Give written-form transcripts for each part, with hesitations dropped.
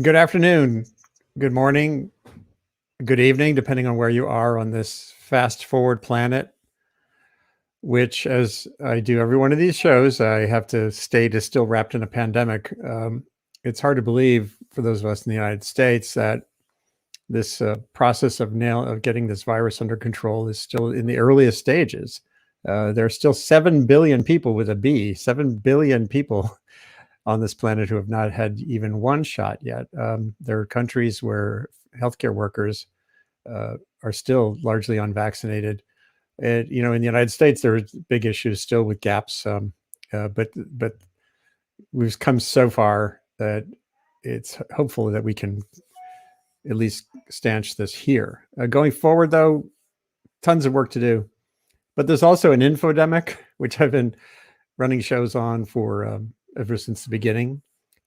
Good afternoon, good morning, good evening, depending on where you are on this fast forward planet, which, as I do every one of these shows, I have to state is still wrapped in a pandemic. It's hard to believe for those of us in the United States that this process of getting this virus under control is still in the earliest stages. There are still 7 billion people with a B, 7 billion people on this planet who have not had even one shot yet. There are countries where healthcare workers are still largely unvaccinated. In the United States, there are big issues still with gaps, but we've come so far that it's hopeful that we can at least stanch this here. Going forward, though, tons of work to do. But there's also an infodemic, which I've been running shows on for ever since the beginning.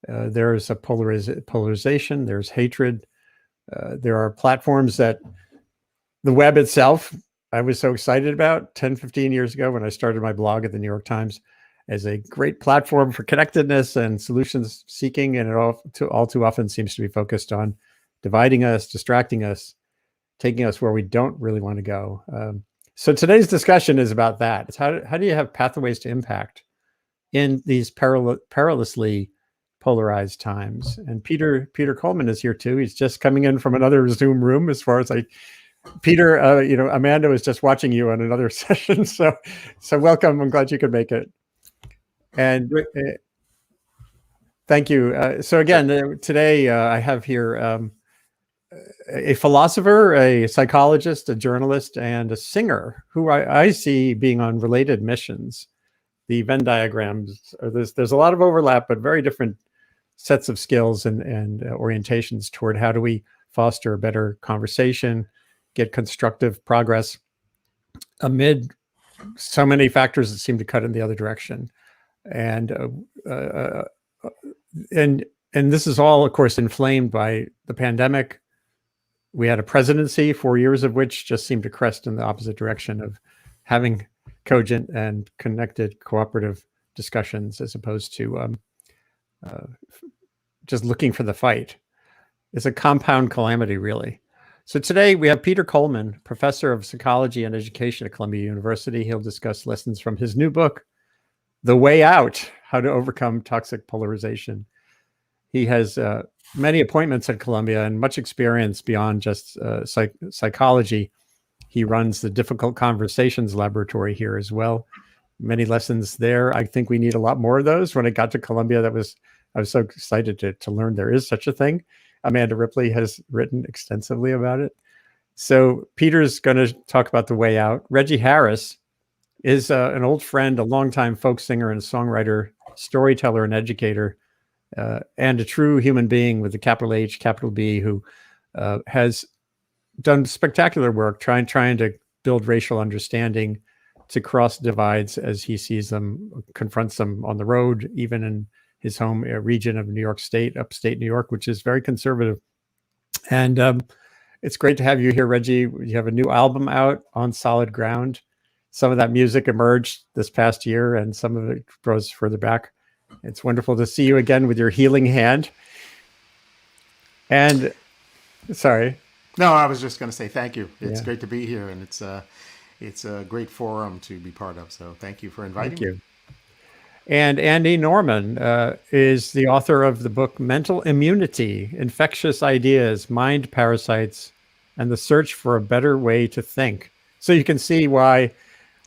There's a polarization, there's hatred. There are platforms that the web itself, I was so excited about 10, 15 years ago when I started my blog at the New York Times as a great platform for connectedness and solutions seeking. And it all too often seems to be focused on dividing us, distracting us, taking us where we don't really want to go. So today's discussion is about that. It's how do you have pathways to impact in these perilously polarized times? And Peter Coleman is here too. He's just coming in from another Zoom room. As far as Peter, Amanda was just watching you on another session. So welcome. I'm glad you could make it. And thank you. So again, today I have here a philosopher, a psychologist, a journalist, and a singer who I see being on related missions. The Venn diagrams, there's a lot of overlap, but very different sets of skills and orientations toward how do we foster a better conversation, get constructive progress amid so many factors that seem to cut in the other direction. And this is all, of course, inflamed by the pandemic. We had a presidency, 4 years of which just seemed to crest in the opposite direction of having cogent and connected cooperative discussions as opposed to just looking for the fight. It's a compound calamity, really. So today we have Peter Coleman, professor of psychology and education at Columbia University. He'll discuss lessons from his new book, The Way Out, How to Overcome Toxic Polarization. He has many appointments at Columbia and much experience beyond just psychology. He runs the Difficult Conversations Laboratory here as well. Many lessons there. I think we need a lot more of those. When I got to Columbia, I was so excited to learn there is such a thing. Amanda Ripley has written extensively about it. So Peter's going to talk about The Way Out. Reggie Harris is an old friend, a longtime folk singer and songwriter, storyteller and educator, and a true human being with a capital H, capital B, who has done spectacular work trying to build racial understanding, to cross divides as he sees them, confronts them on the road, even in his home region of New York State, upstate New York, which is very conservative. And it's great to have you here, Reggie. You have a new album out, On Solid Ground. Some of that music emerged this past year, and some of it goes further back. It's wonderful to see you again with your healing hand. And sorry. No, I was just going to say thank you. It's great to be here, and it's a great forum to be part of. So thank you for inviting me. You. And Andy Norman is the author of the book Mental Immunity, Infectious Ideas, Mind Parasites, and the Search for a Better Way to Think. So you can see why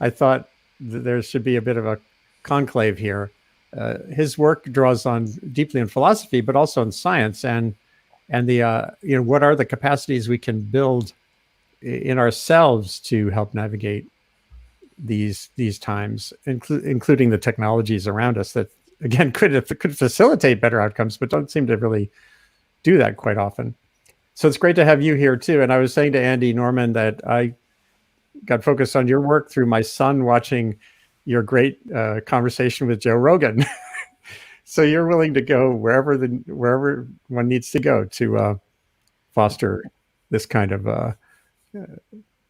I thought there should be a bit of a conclave here. His work draws on deeply in philosophy, but also in science, and the what are the capacities we can build in ourselves to help navigate these times, including the technologies around us that, again, could facilitate better outcomes, but don't seem to really do that quite often. So it's great to have you here too. And I was saying to Andy Norman that I got focused on your work through my son watching your great conversation with Joe Rogan. So you're willing to go wherever one needs to go to foster this kind of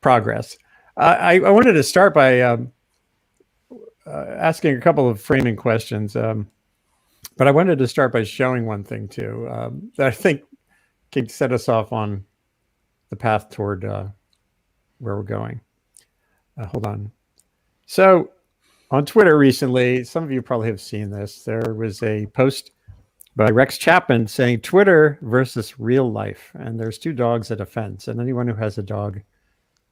progress. I wanted to start by asking a couple of framing questions. But I wanted to start by showing one thing too that I think can set us off on the path toward where we're going. Hold on. So on Twitter recently, some of you probably have seen this. There was a post by Rex Chapman saying Twitter versus real life. And there's two dogs at a fence. And anyone who has a dog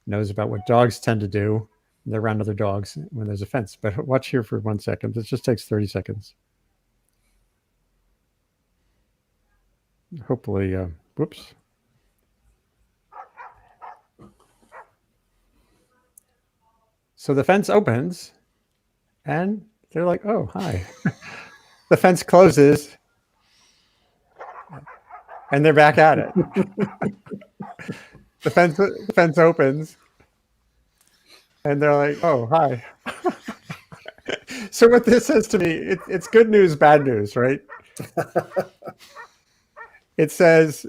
knows about what dogs tend to do. They're around other dogs when there's a fence. But watch here for 1 second. This just takes 30 seconds. Hopefully, whoops. So the fence opens and they're like, oh, hi. The fence closes and they're back at it. The fence opens and they're like, oh, hi. So what this says to me, it's good news, bad news, right? It says,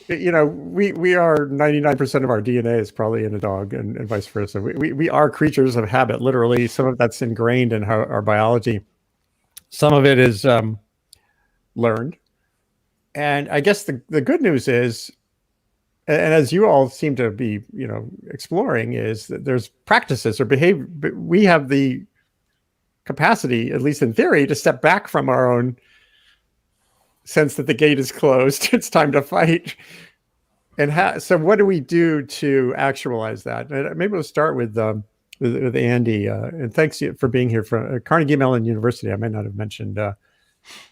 we are 99% of our DNA is probably in a dog and vice versa. We are creatures of habit, literally. Some of that's ingrained in our biology. Some of it is learned. And I guess the good news is, and as you all seem to be, exploring, is that there's practices or behavior. We have the capacity, at least in theory, to step back from our own sense that the gate is closed. It's time to fight. And so what do we do to actualize that? And maybe we'll start with Andy. And thanks for being here from Carnegie Mellon University. I might not have mentioned a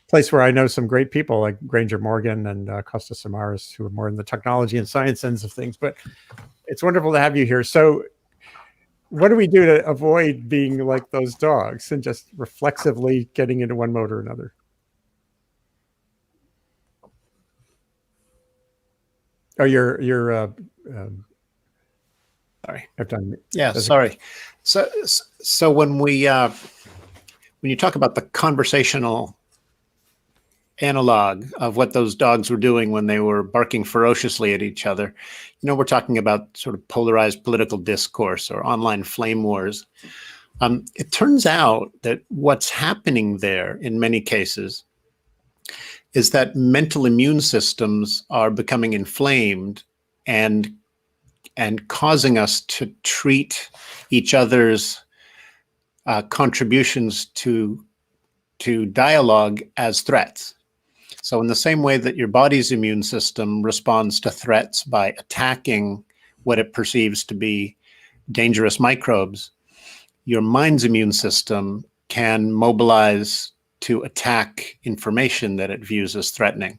place where I know some great people like Granger Morgan and Costa Samaras, who are more in the technology and science ends of things. But it's wonderful to have you here. So what do we do to avoid being like those dogs and just reflexively getting into one mode or another? Oh, you're sorry. I've done. Yeah, sorry. So when you talk about the conversational analog of what those dogs were doing when they were barking ferociously at each other, we're talking about sort of polarized political discourse or online flame wars. It turns out that what's happening there in many cases is that mental immune systems are becoming inflamed and causing us to treat each other's contributions to dialogue as threats. So in the same way that your body's immune system responds to threats by attacking what it perceives to be dangerous microbes, your mind's immune system can mobilize to attack information that it views as threatening.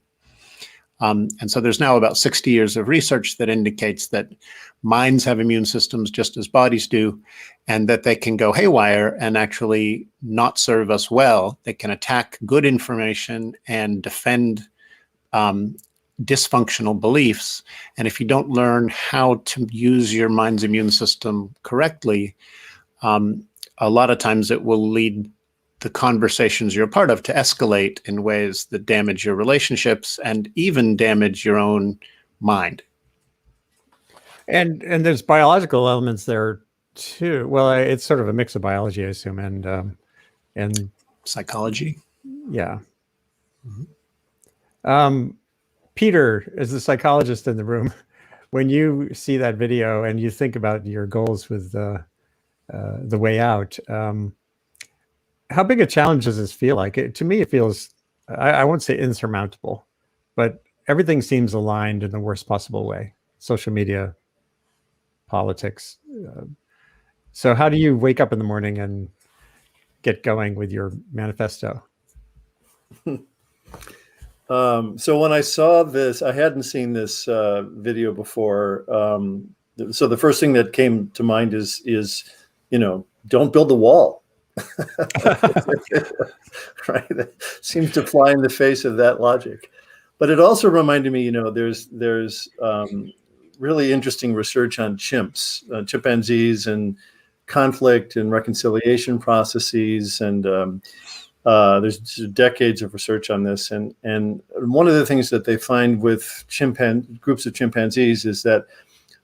And so there's now about 60 years of research that indicates that minds have immune systems just as bodies do, and that they can go haywire and actually not serve us well. They can attack good information and defend dysfunctional beliefs. And if you don't learn how to use your mind's immune system correctly, a lot of times it will lead the conversations you're a part of to escalate in ways that damage your relationships and even damage your own mind. And there's biological elements there too. Well, it's sort of a mix of biology, I assume, and psychology. Yeah. Mm-hmm. Peter, as the psychologist in the room, when you see that video and you think about your goals with the way out, how big a challenge does this feel like? To me, it feels, I won't say insurmountable, but everything seems aligned in the worst possible way. Social media, politics. So how do you wake up in the morning and get going with your manifesto? So when I saw this, I hadn't seen this video before. So the first thing that came to mind is don't build the wall. Right, that seems to fly in the face of that logic. But it also reminded me, there's really interesting research on chimpanzees and conflict and reconciliation processes, and there's decades of research on this. And one of the things that they find with groups of chimpanzees is that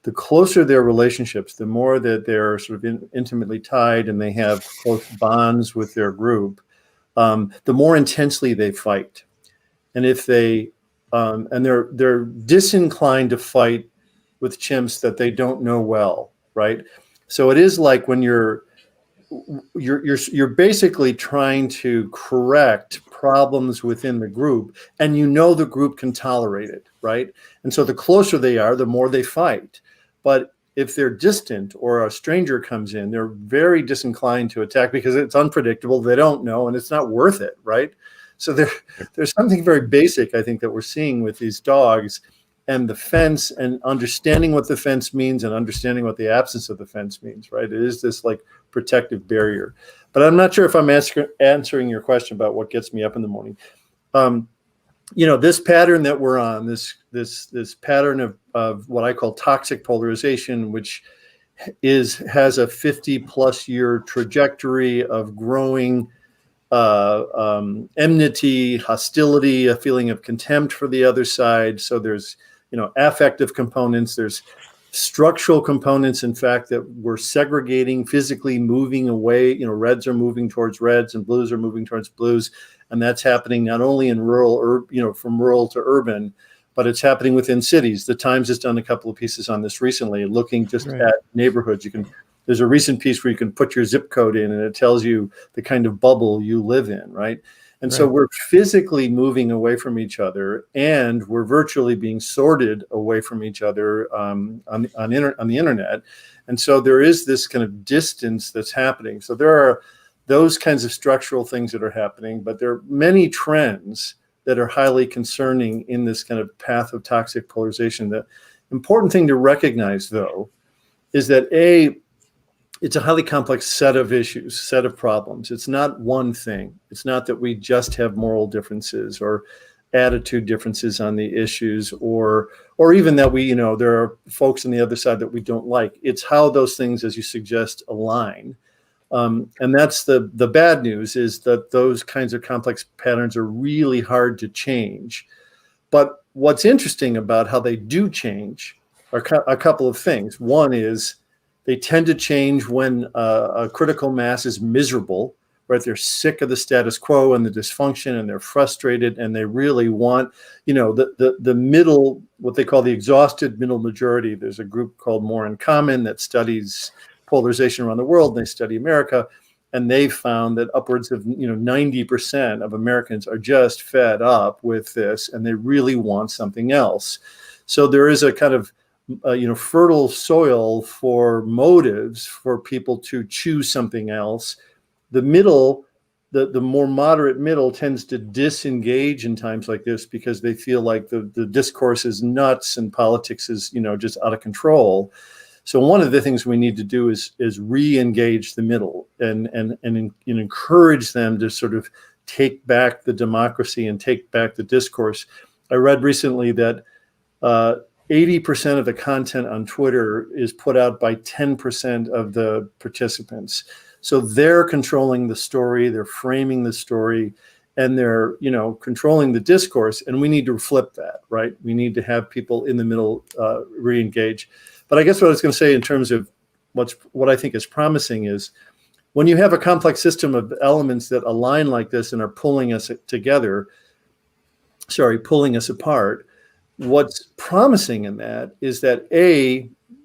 the closer their relationships, the more that they're sort of intimately tied and they have close bonds with their group, the more intensely they fight. And if they and they're disinclined to fight with chimps that they don't know well, right? So it is like when you're basically trying to correct problems within the group, and you know the group can tolerate it, right? And so the closer they are, the more they fight. But if they're distant or a stranger comes in, they're very disinclined to attack because it's unpredictable, they don't know, and it's not worth it, right? So there's something very basic, I think, that we're seeing with these dogs and the fence, and understanding what the fence means and understanding what the absence of the fence means, right? It is this like protective barrier. But I'm not sure if I'm answering your question about what gets me up in the morning. This pattern that we're on, this pattern of what I call toxic polarization, which has a 50+ year trajectory of growing enmity, hostility, a feeling of contempt for the other side. So there's affective components, there's structural components, in fact, that we're segregating, physically moving away. Reds are moving towards reds and blues are moving towards blues. And that's happening not only in rural, or from rural to urban, but it's happening within cities. The Times has done a couple of pieces on this recently, looking just at neighborhoods. There's a recent piece where you can put your zip code in and it tells you the kind of bubble you live in, right? And so we're physically moving away from each other, and we're virtually being sorted away from each other on the internet. And so there is this kind of distance that's happening. So there are those kinds of structural things that are happening, but there are many trends that are highly concerning in this kind of path of toxic polarization. The important thing to recognize, though, is that it's a highly complex set of issues, set of problems. It's not one thing. It's not that we just have moral differences or attitude differences on the issues, or even that there are folks on the other side that we don't like. It's how those things, as you suggest, align. And that's the bad news, is that those kinds of complex patterns are really hard to change. But what's interesting about how they do change are a couple of things. One is they tend to change when a critical mass is miserable, right? They're sick of the status quo and the dysfunction, and they're frustrated, and they really want, the middle, what they call the exhausted middle majority. There's a group called More in Common that studies polarization around the world, and they study America, and they've found that upwards of 90% of Americans are just fed up with this, and they really want something else. So there is a kind of fertile soil for motives for people to choose something else. The middle, the more moderate middle, tends to disengage in times like this because they feel like the discourse is nuts and politics is just out of control. So one of the things we need to do is re-engage the middle and encourage them to sort of take back the democracy and take back the discourse. I read recently that 80% of the content on Twitter is put out by 10% of the participants. So they're controlling the story, they're framing the story, and they're, controlling the discourse. And we need to flip that, right? We need to have people in the middle re-engage. But I guess what I was going to say in terms of what I think is promising is when you have a complex system of elements that align like this and are pulling us apart, what's promising in that is that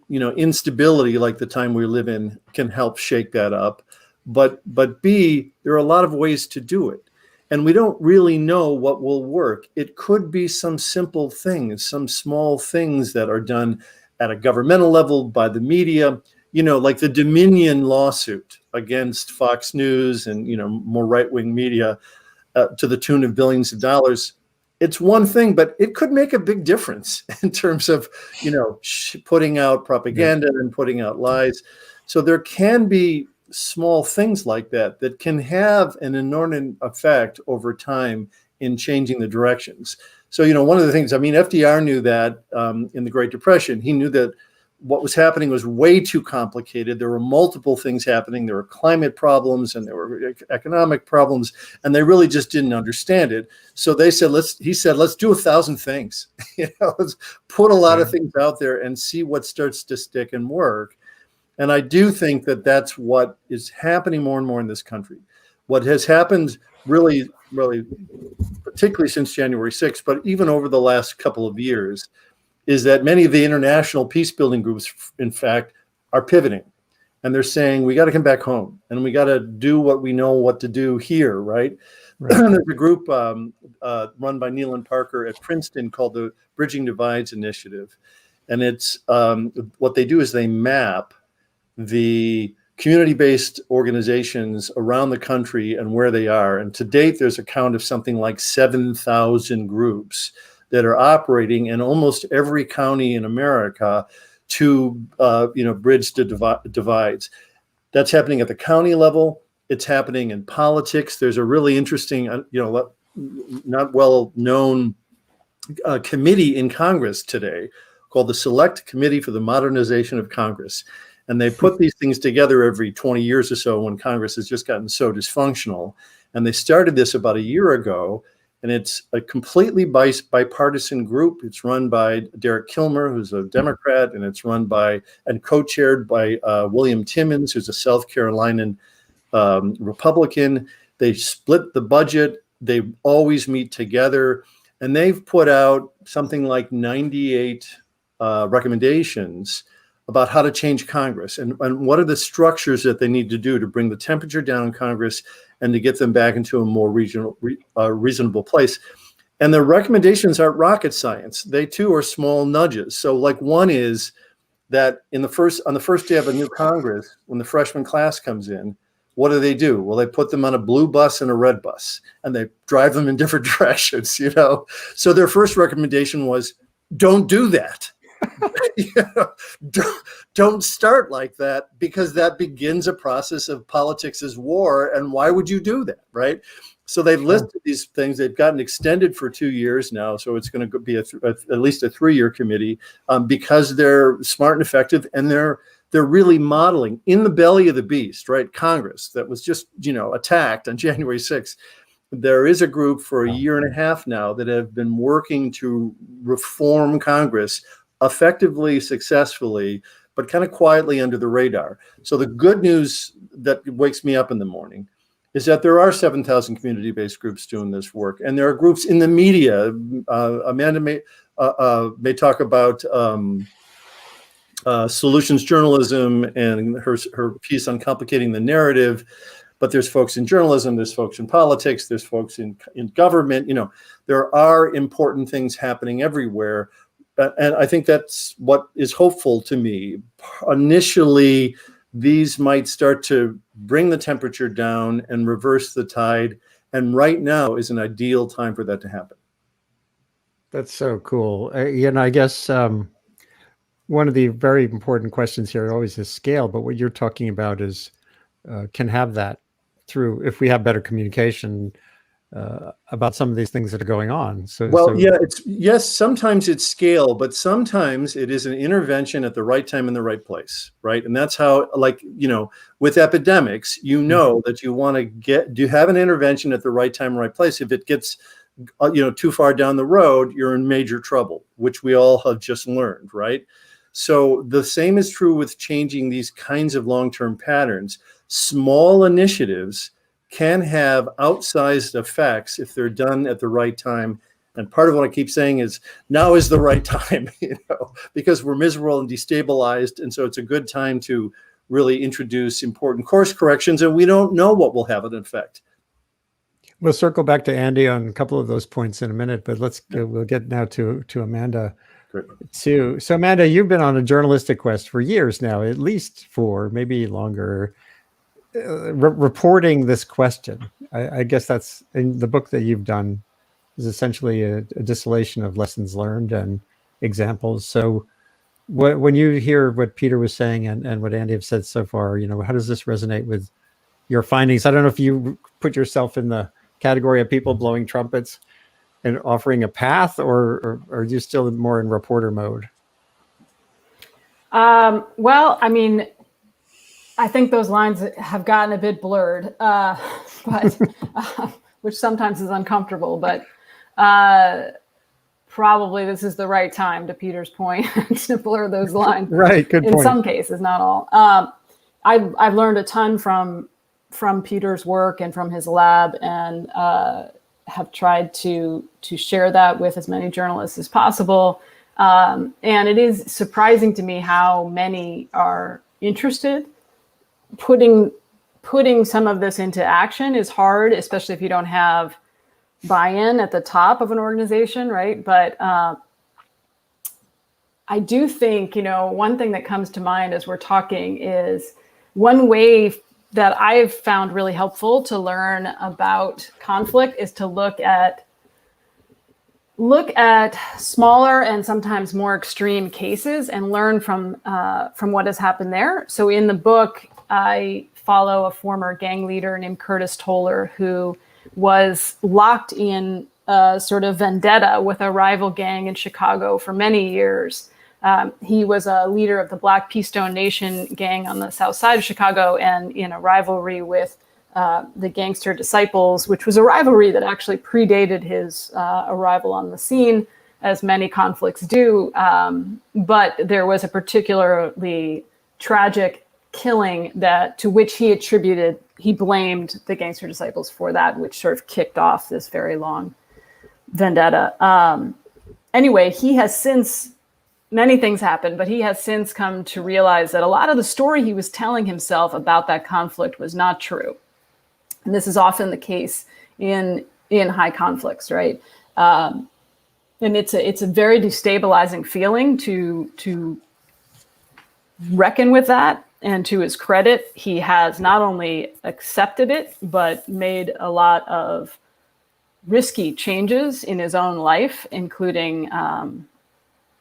instability like the time we live in can help shake that up. But B, there are a lot of ways to do it. And we don't really know what will work. It could be some simple things, some small things that are done at a governmental level by the media, like the Dominion lawsuit against Fox News and, more right-wing media to the tune of billions of dollars. It's one thing, but it could make a big difference in terms of, putting out propaganda and putting out lies. So there can be small things like that can have an inordinate effect over time in changing the directions. So, one of the things, FDR knew that in the Great Depression. He knew that what was happening was way too complicated. There were multiple things happening. There were climate problems and there were economic problems, and they really just didn't understand it. So let's do 1,000 things. Let's put a lot of things out there and see what starts to stick and work. And I do think that that's what is happening more and more in this country. What has happened really, particularly since January 6th, but even over the last couple of years, is that many of the international peace building groups, in fact, are pivoting. And they're saying, we got to come back home and we got to do what we know what to do here, right? There's a group run by Neil and Parker at Princeton called the Bridging Divides Initiative. And it's what they do is they map the community-based organizations around the country and where they are. And to date, there's a count of something like 7,000 groups that are operating in almost every county in America to bridge the divides. That's happening at the county level. It's happening in politics. There's a really interesting, not well known committee in Congress today called the Select Committee for the Modernization of Congress. And they put these things together every 20 years or so when Congress has just gotten so dysfunctional. And they started this about a year ago. And it's a completely bipartisan group. It's run by Derek Kilmer, who's a Democrat, and it's run by and co-chaired by William Timmons, who's a South Carolinian Republican. They split the budget. They always meet together. And they've put out something like 98 recommendations about how to change Congress and what are the structures that they need to do to bring the temperature down in Congress and to get them back into a more reasonable place. And the recommendations aren't rocket science. They too are small nudges. So like one is that on the first day of a new Congress, when the freshman class comes in, what do? Well, they put them on a blue bus and a red bus and they drive them in different directions, So their first recommendation was, don't do that. Don't start like that, because that begins a process of politics as war. And why would you do that, right? So they've listed these things. They've gotten extended for 2 years now. So it's going to be at least a 3-year committee because they're smart and effective. And they're really modeling in the belly of the beast, right? Congress that was just, attacked on January 6th. There is a group for a year and a half now that have been working to reform Congress effectively, successfully, but kind of quietly under the radar. So the good news that wakes me up in the morning is that there are 7,000 community-based groups doing this work. And there are groups in the media. Amanda may talk about solutions journalism and her piece on complicating the narrative. But there's folks in journalism, there's folks in politics, there's folks in government. There are important things happening everywhere. And I think that's what is hopeful to me. Initially, these might start to bring the temperature down and reverse the tide. And right now is an ideal time for that to happen. That's so cool. I guess one of the very important questions here always is scale. But what you're talking about is can have that through if we have better communication about some of these things that are going on. Sometimes it's scale, but sometimes it is an intervention at the right time in the right place, right? And that's how, with epidemics, that you want to have an intervention at the right time, right place. If it gets, too far down the road, you're in major trouble, which we all have just learned, right? So the same is true with changing these kinds of long-term patterns. Small initiatives can have outsized effects if they're done at the right time. And part of what I keep saying is now is the right time, because we're miserable and destabilized. And so it's a good time to really introduce important course corrections, and we don't know what will have an effect. We'll circle back to Andy on a couple of those points in a minute, but we'll get now to Amanda too. So Amanda, you've been on a journalistic quest for years now, at least 4, maybe longer, reporting this question. I guess that's in the book that you've done is essentially a distillation of lessons learned and examples. So when you hear what Peter was saying and what Andy have said so far, how does this resonate with your findings? I don't know if you put yourself in the category of people blowing trumpets and offering a path, or are you still more in reporter mode? Well, I mean, I think those lines have gotten a bit blurred, but which sometimes is uncomfortable. But probably this is the right time, to Peter's point, to blur those lines. Right, good point. In some cases, not all. I've learned a ton from from Peter's work and from his lab, and have tried to share that with as many journalists as possible. And it is surprising to me how many are interested. Putting some of this into action is hard, especially if you don't have buy-in at the top of an organization, right? But I do think, one thing that comes to mind as we're talking is one way that I've found really helpful to learn about conflict is to look at smaller and sometimes more extreme cases and learn from what has happened there. So in the book, I follow a former gang leader named Curtis Toller, who was locked in a sort of vendetta with a rival gang in Chicago for many years. He was a leader of the Black Keystone Nation gang on the south side of Chicago, and in a rivalry with the gangster Disciples, which was a rivalry that actually predated his arrival on the scene, as many conflicts do. But there was a particularly tragic killing to which he blamed the gangster Disciples for that, which sort of kicked off this very long vendetta. Anyway, many things happened, but he has since come to realize that a lot of the story he was telling himself about that conflict was not true. And this is often the case in high conflicts, right? And it's a very destabilizing feeling to reckon with that. And to his credit, he has not only accepted it, but made a lot of risky changes in his own life, including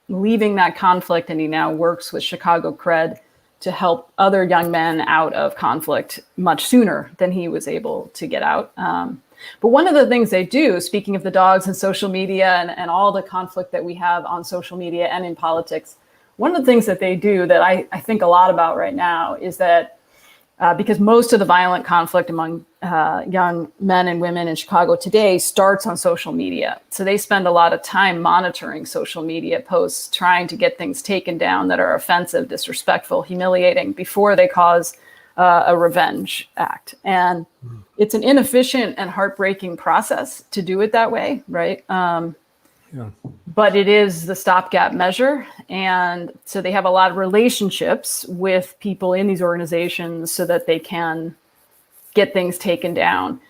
leaving that conflict. And he now works with Chicago Cred to help other young men out of conflict much sooner than he was able to get out. But one of the things they do, speaking of the dogs and social media and all the conflict that we have on social media and in politics, one of the things that they do that I think a lot about right now is that because most of the violent conflict among young men and women in Chicago today starts on social media. So they spend a lot of time monitoring social media posts, trying to get things taken down that are offensive, disrespectful, humiliating before they cause a revenge act. And it's an inefficient and heartbreaking process to do it that way, right? Yeah. But it is the stopgap measure. And so they have a lot of relationships with people in these organizations so that they can get things taken down.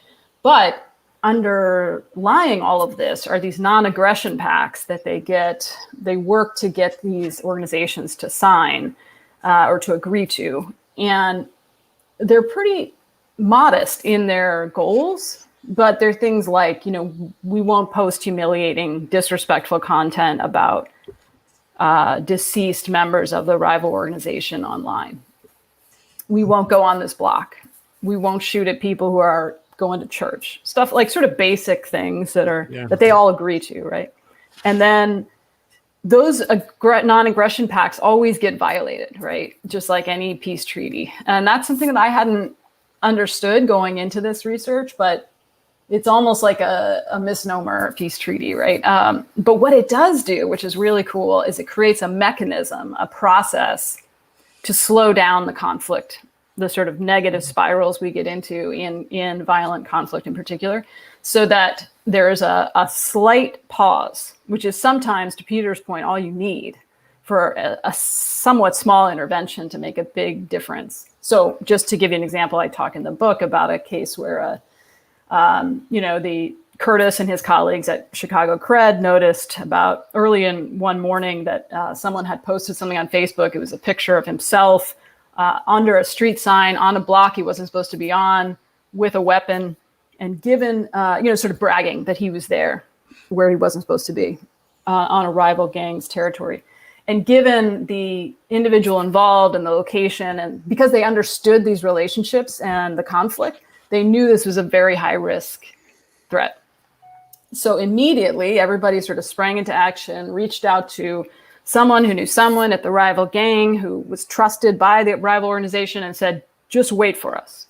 But underlying all of this are these non-aggression pacts that they work to get these organizations to sign or to agree to. And they're pretty modest in their goals, but they're things like, we won't post humiliating, disrespectful content about deceased members of the rival organization online. We won't go on this block. We won't shoot at people who are going to church. Stuff like sort of basic things that they all agree to, right? And then those non-aggression pacts always get violated, right? Just like any peace treaty. And that's something that I hadn't understood going into this research, but it's almost like a misnomer peace treaty, right? But what it does do, which is really cool, is it creates a mechanism, a process to slow down the conflict, the sort of negative spirals we get into in violent conflict in particular, so that there is a slight pause, which is sometimes, to Peter's point, all you need for a somewhat small intervention to make a big difference. So just to give you an example, I talk in the book about a case where the Curtis and his colleagues at Chicago Cred noticed about early in one morning that someone had posted something on Facebook. It was a picture of himself under a street sign on a block he wasn't supposed to be on with a weapon, and given, sort of bragging that he was there where he wasn't supposed to be on a rival gang's territory. And given the individual involved and the location, and because they understood these relationships and the conflict, they knew this was a very high risk threat. So immediately everybody sort of sprang into action, reached out to someone who knew someone at the rival gang who was trusted by the rival organization and said, just wait for us.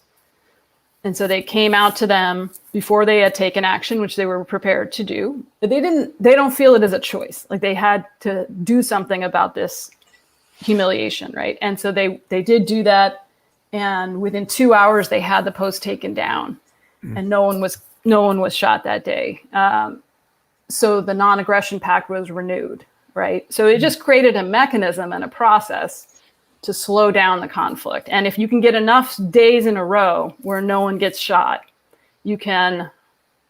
And so they came out to them before they had taken action, which they were prepared to do. They don't feel it as a choice. Like they had to do something about this humiliation, right? And so they did do that. And within 2 hours, they had the post taken down, and no one was shot that day. So the non-aggression pact was renewed, right? So it just created a mechanism and a process to slow down the conflict. And if you can get enough days in a row where no one gets shot, you can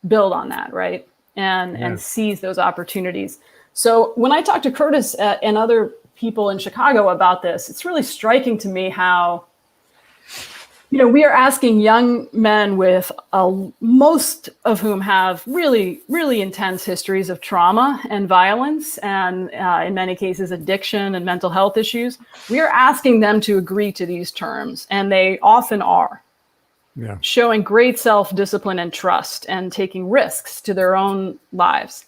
build on that, right? And seize those opportunities. So when I talk to Curtis and other people in Chicago about this, it's really striking to me how, we are asking young men with most of whom have really, really intense histories of trauma and violence, and in many cases, addiction and mental health issues. We are asking them to agree to these terms, and they often are. Yeah. Showing great self-discipline and trust and taking risks to their own lives.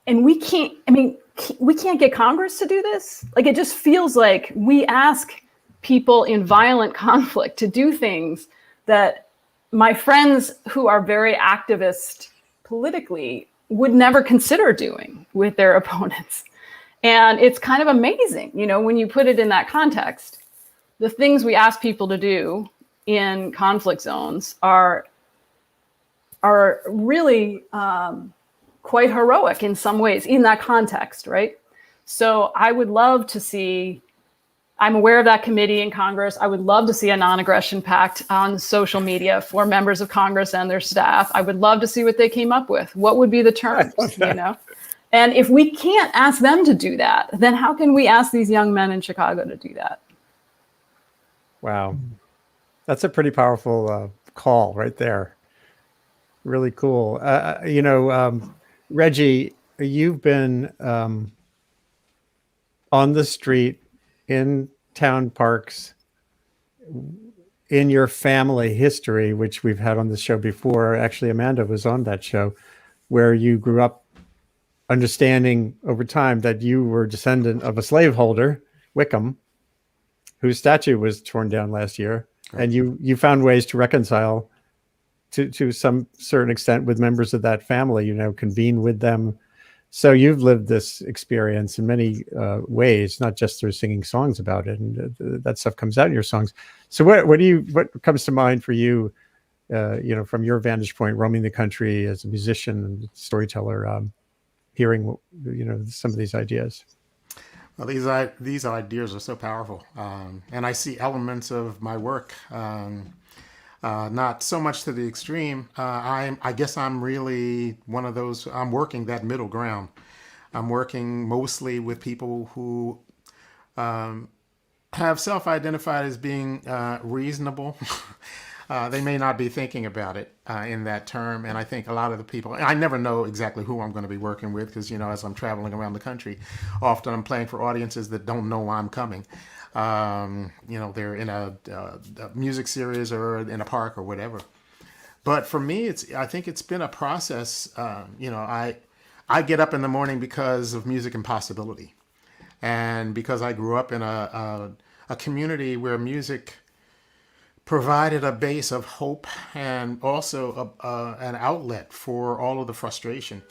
And we can't get Congress to do this. Like, it just feels like we ask people in violent conflict to do things that my friends who are very activist politically would never consider doing with their opponents. And it's kind of amazing, when you put it in that context. The things we ask people to do in conflict zones are really quite heroic in some ways in that context, right? So I would love to see, I'm aware of that committee in Congress. I would love to see a non-aggression pact on social media for members of Congress and their staff. I would love to see what they came up with. What would be the terms, And if we can't ask them to do that, then how can we ask these young men in Chicago to do that? Wow. That's a pretty powerful call right there. Really cool. Reggie, you've been on the street, in town parks, in your family history, which we've had on the show before. Actually, Amanda was on that show, where you grew up understanding over time that you were a descendant of a slaveholder, Wickham, whose statue was torn down last year. And you found ways to reconcile to some certain extent with members of that family, convene with them. So you've lived this experience in many ways, not just through singing songs about it, and that stuff comes out in your songs. So what comes to mind for you, from your vantage point, roaming the country as a musician and storyteller, hearing, some of these ideas? Well, these ideas are so powerful, and I see elements of my work, not so much to the extreme. I guess I'm really one of those. I'm working that middle ground. I'm working mostly with people who have self-identified as being reasonable. They may not be thinking about it in that term. And I think a lot of the people, I never know exactly who I'm going to be working with because, as I'm traveling around the country, often I'm playing for audiences that don't know why I'm coming. They're in a music series or in a park or whatever. But for me, I think it's been a process. I get up in the morning because of music and possibility. And because I grew up in a community where music provided a base of hope and also an outlet for all of the frustration.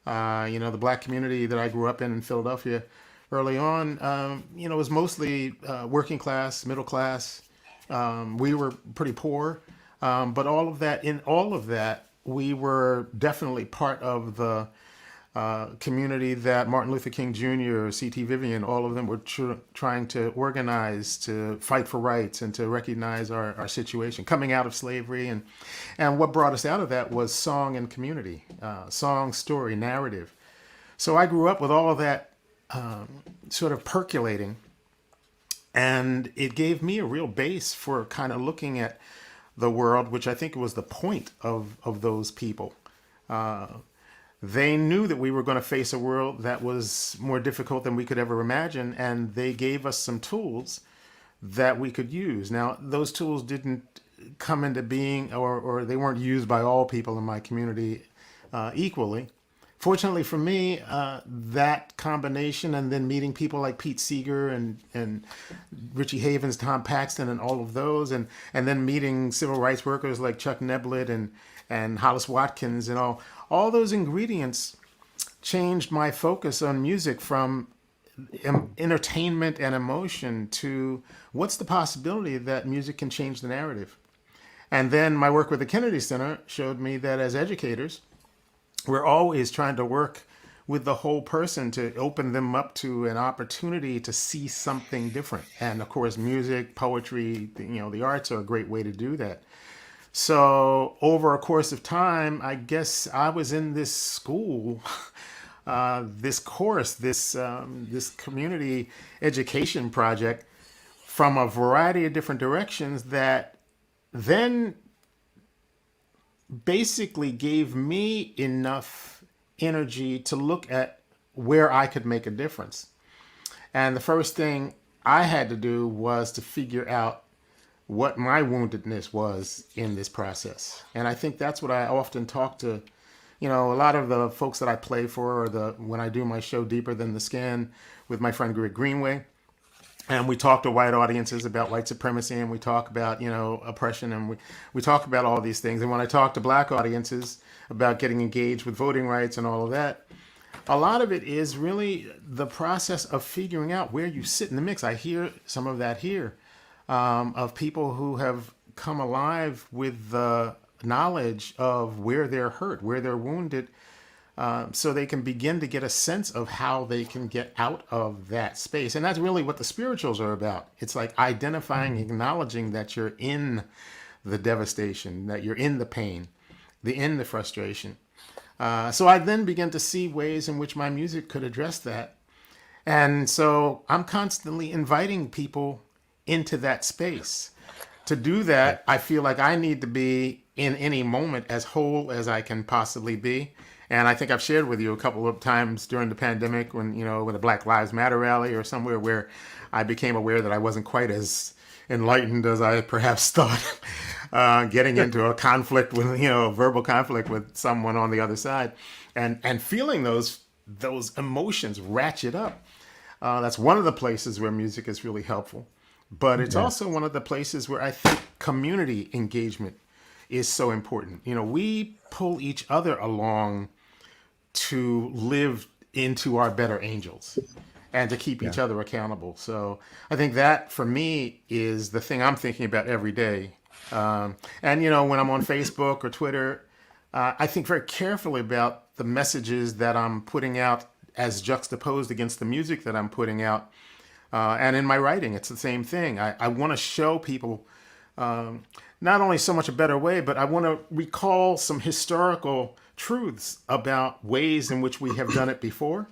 The Black community that I grew up in Philadelphia early on, was mostly working class, middle class. We were pretty poor, but all of that, we were definitely part of the community that Martin Luther King Jr., C.T. Vivian, all of them were trying to organize to fight for rights and to recognize our situation coming out of slavery. And what brought us out of that was song and community, song, story, narrative. So I grew up with all of that sort of percolating, and it gave me a real base for kind of looking at the world, which I think was the point of those people. They knew that we were going to face a world that was more difficult than we could ever imagine, and they gave us some tools that we could use. Now, those tools didn't come into being, or they weren't used by all people in my community equally. Fortunately for me, that combination, and then meeting people like Pete Seeger and Richie Havens, Tom Paxton, and all of those, and then meeting civil rights workers like Chuck Neblett and Hollis Watkins, and all those ingredients changed my focus on music from entertainment and emotion to what's the possibility that music can change the narrative. And then my work with the Kennedy Center showed me that as educators, we're always trying to work with the whole person to open them up to an opportunity to see something different. And of course, music, poetry, the arts are a great way to do that. So over a course of time, I guess I was in this school, this course, this community education project from a variety of different directions that then basically gave me enough energy to look at where I could make a difference. And the first thing I had to do was to figure out what my woundedness was in this process. And I think that's what I often talk to, a lot of the folks that I play for, or when I do my show Deeper Than the Skin with my friend Greg Greenway. And we talk to white audiences about white supremacy, and we talk about, oppression, and we talk about all these things. And when I talk to black audiences about getting engaged with voting rights and all of that, a lot of it is really the process of figuring out where you sit in the mix. I hear some of that here, of people who have come alive with the knowledge of where they're hurt, where they're wounded, so they can begin to get a sense of how they can get out of that space. And that's really what the spirituals are about. It's like identifying, acknowledging that you're in the devastation, that you're in the pain, in the frustration. So I then began to see ways in which my music could address that. And so I'm constantly inviting people into that space. To do that, I feel like I need to be in any moment as whole as I can possibly be. And I think I've shared with you a couple of times during the pandemic when, with a Black Lives Matter rally or somewhere where I became aware that I wasn't quite as enlightened as I perhaps thought, getting into a conflict with, verbal conflict with someone on the other side, and feeling those emotions ratchet up. That's one of the places where music is really helpful. But it's also one of the places where I think community engagement is so important. We pull each other along to live into our better angels and to keep each other accountable. So I think that for me is the thing I'm thinking about every day. And, when I'm on Facebook or Twitter, I think very carefully about the messages that I'm putting out as juxtaposed against the music that I'm putting out. And in my writing, it's the same thing. I want to show people not only so much a better way, but I want to recall some historical truths about ways in which we have done it before,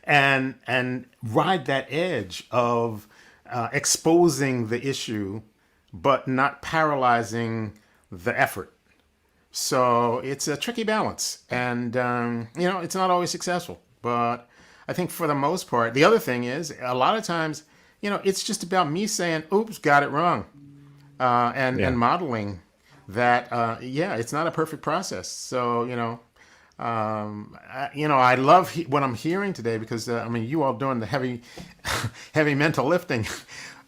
and ride that edge of exposing the issue, but not paralyzing the effort. So it's a tricky balance, and it's not always successful, but I think for the most part, the other thing is a lot of times, it's just about me saying, oops, got it wrong. And modeling that, it's not a perfect process. So, I love what I'm hearing today because, you all doing the heavy mental lifting.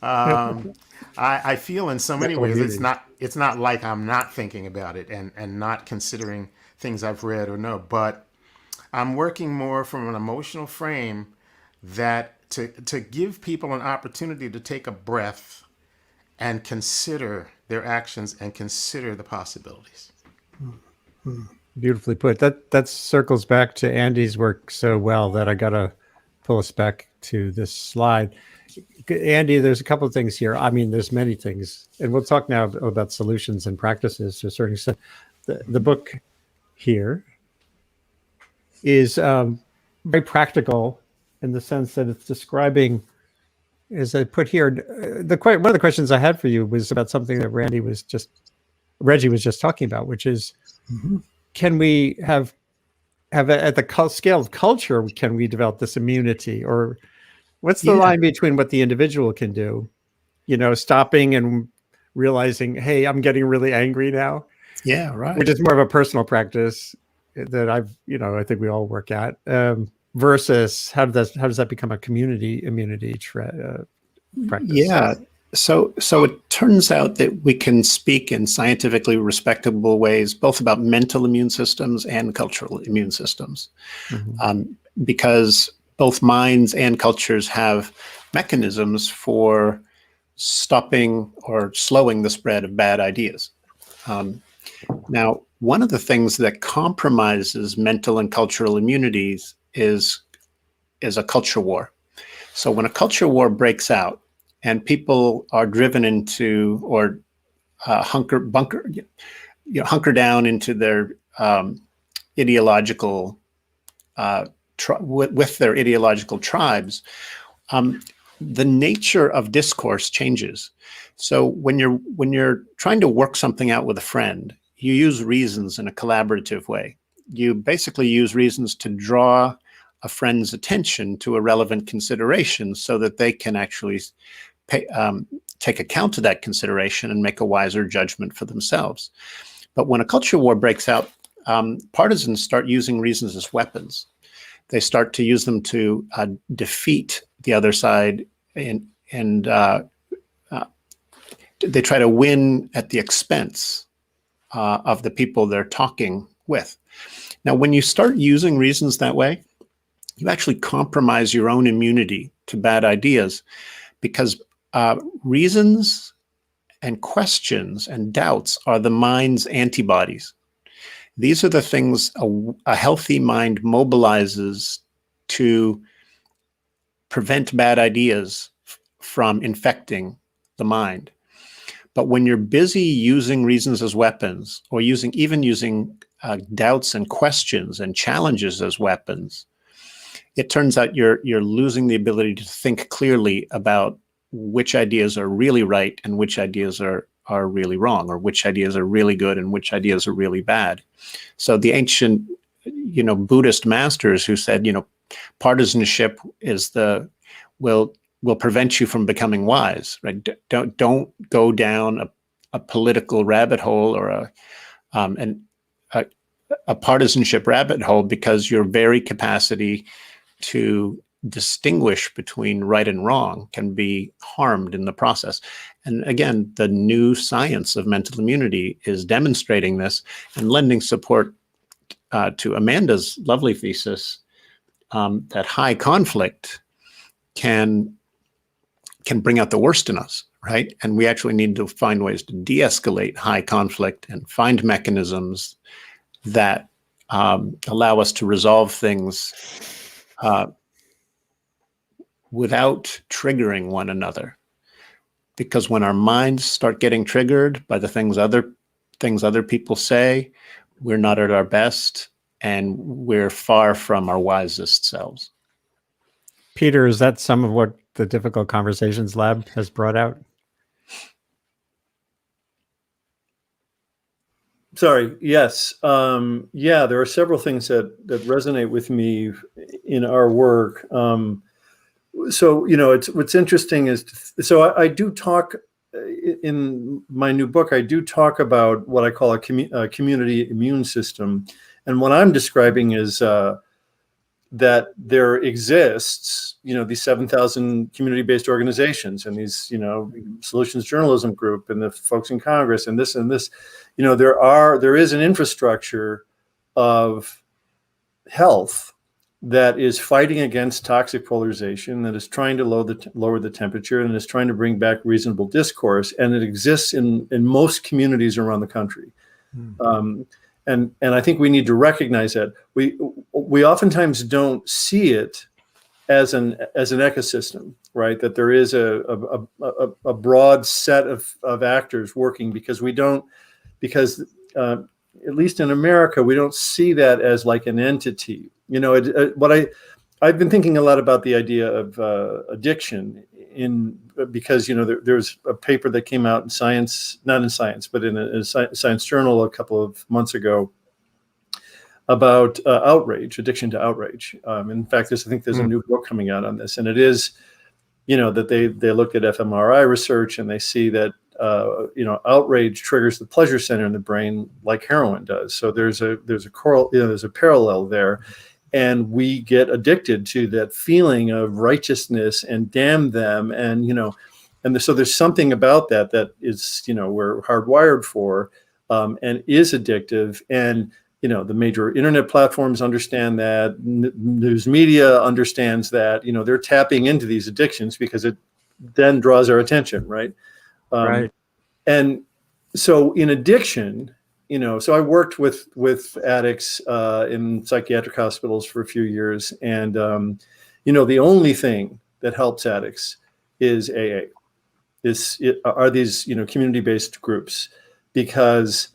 I feel in so many ways, it's not like I'm not thinking about it and not considering things I've read or know, but I'm working more from an emotional frame that to give people an opportunity to take a breath and consider their actions and consider the possibilities. Beautifully put. That circles back to Andy's work so well that I got to pull us back to this slide. Andy, there's a couple of things here. There's many things, and we'll talk now about solutions and practices to a certain extent. The book here is very practical in the sense that it's describing, as I put here, one of the questions I had for you was about something that Reggie was just talking about, which is, can we have at the scale of culture, can we develop this immunity, or what's the line between what the individual can do, stopping and realizing, hey, I'm getting really angry now. Yeah, right. Which is more of a personal practice that I think we all work at, versus how does that become a community immunity practice? Yeah. So it turns out that we can speak in scientifically respectable ways, both about mental immune systems and cultural immune systems, because both minds and cultures have mechanisms for stopping or slowing the spread of bad ideas. Now, one of the things that compromises mental and cultural immunities is a culture war. So when a culture war breaks out and people are driven into or hunker down into their ideological with their ideological tribes, the nature of discourse changes. So when you're trying to work something out with a friend, you use reasons in a collaborative way. You basically use reasons to draw a friend's attention to a relevant consideration so that they can actually take account of that consideration and make a wiser judgment for themselves. But when a culture war breaks out, partisans start using reasons as weapons. They start to use them to defeat the other side, and they try to win at the expense of the people they're talking with. Now, when you start using reasons that way, you actually compromise your own immunity to bad ideas, because reasons and questions and doubts are the mind's antibodies. These are the things a healthy mind mobilizes to prevent bad ideas from infecting the mind. But when you're busy using reasons as weapons, or even using doubts and questions and challenges as weapons, it turns out you're losing the ability to think clearly about which ideas are really right and which ideas are really wrong, or which ideas are really good and which ideas are really bad. So the ancient, Buddhist masters who said, partisanship will prevent you from becoming wise, right? Don't go down a political rabbit hole or a partisanship rabbit hole, because your very capacity to distinguish between right and wrong can be harmed in the process. And again, the new science of mental immunity is demonstrating this and lending support to Amanda's lovely thesis that high conflict can bring out the worst in us, right? And we actually need to find ways to de-escalate high conflict and find mechanisms that allow us to resolve things without triggering one another. Because when our minds start getting triggered by the things other people say, we're not at our best and we're far from our wisest selves. Peter, is that some of what the Difficult Conversations Lab has brought out? Sorry. Yes. Yeah, there are several things that resonate with me in our work. So, what's interesting is, I do talk in my new book, I do talk about what I call a community immune system. And what I'm describing is that there exists, these 7,000 community-based organizations and these, Solutions Journalism Group and the folks in Congress and this, there is an infrastructure of health that is fighting against toxic polarization, that is trying to lower the temperature, and is trying to bring back reasonable discourse. And it exists in most communities around the country. And I think we need to recognize that. We oftentimes don't see it as an ecosystem, right? That there is a broad set of actors working, because at least in America, we don't see that as like an entity. I've been thinking a lot about the idea of addiction because there's a paper that came out in Science, not in Science, but in a Science journal a couple of months ago about addiction to outrage. In fact, I think there's a new book coming out on this, and it is, that they looked at fMRI research and they see that outrage triggers the pleasure center in the brain like heroin does. So there's a parallel there. And we get addicted to that feeling of righteousness and damn them. And, so there's something about that is, we're hardwired for, and is addictive. And the major internet platforms understand that, news media understands that, they're tapping into these addictions because it then draws our attention, right? Right. And so in addiction, so I worked with addicts in psychiatric hospitals for a few years, and the only thing that helps addicts is AA, are these community-based groups, because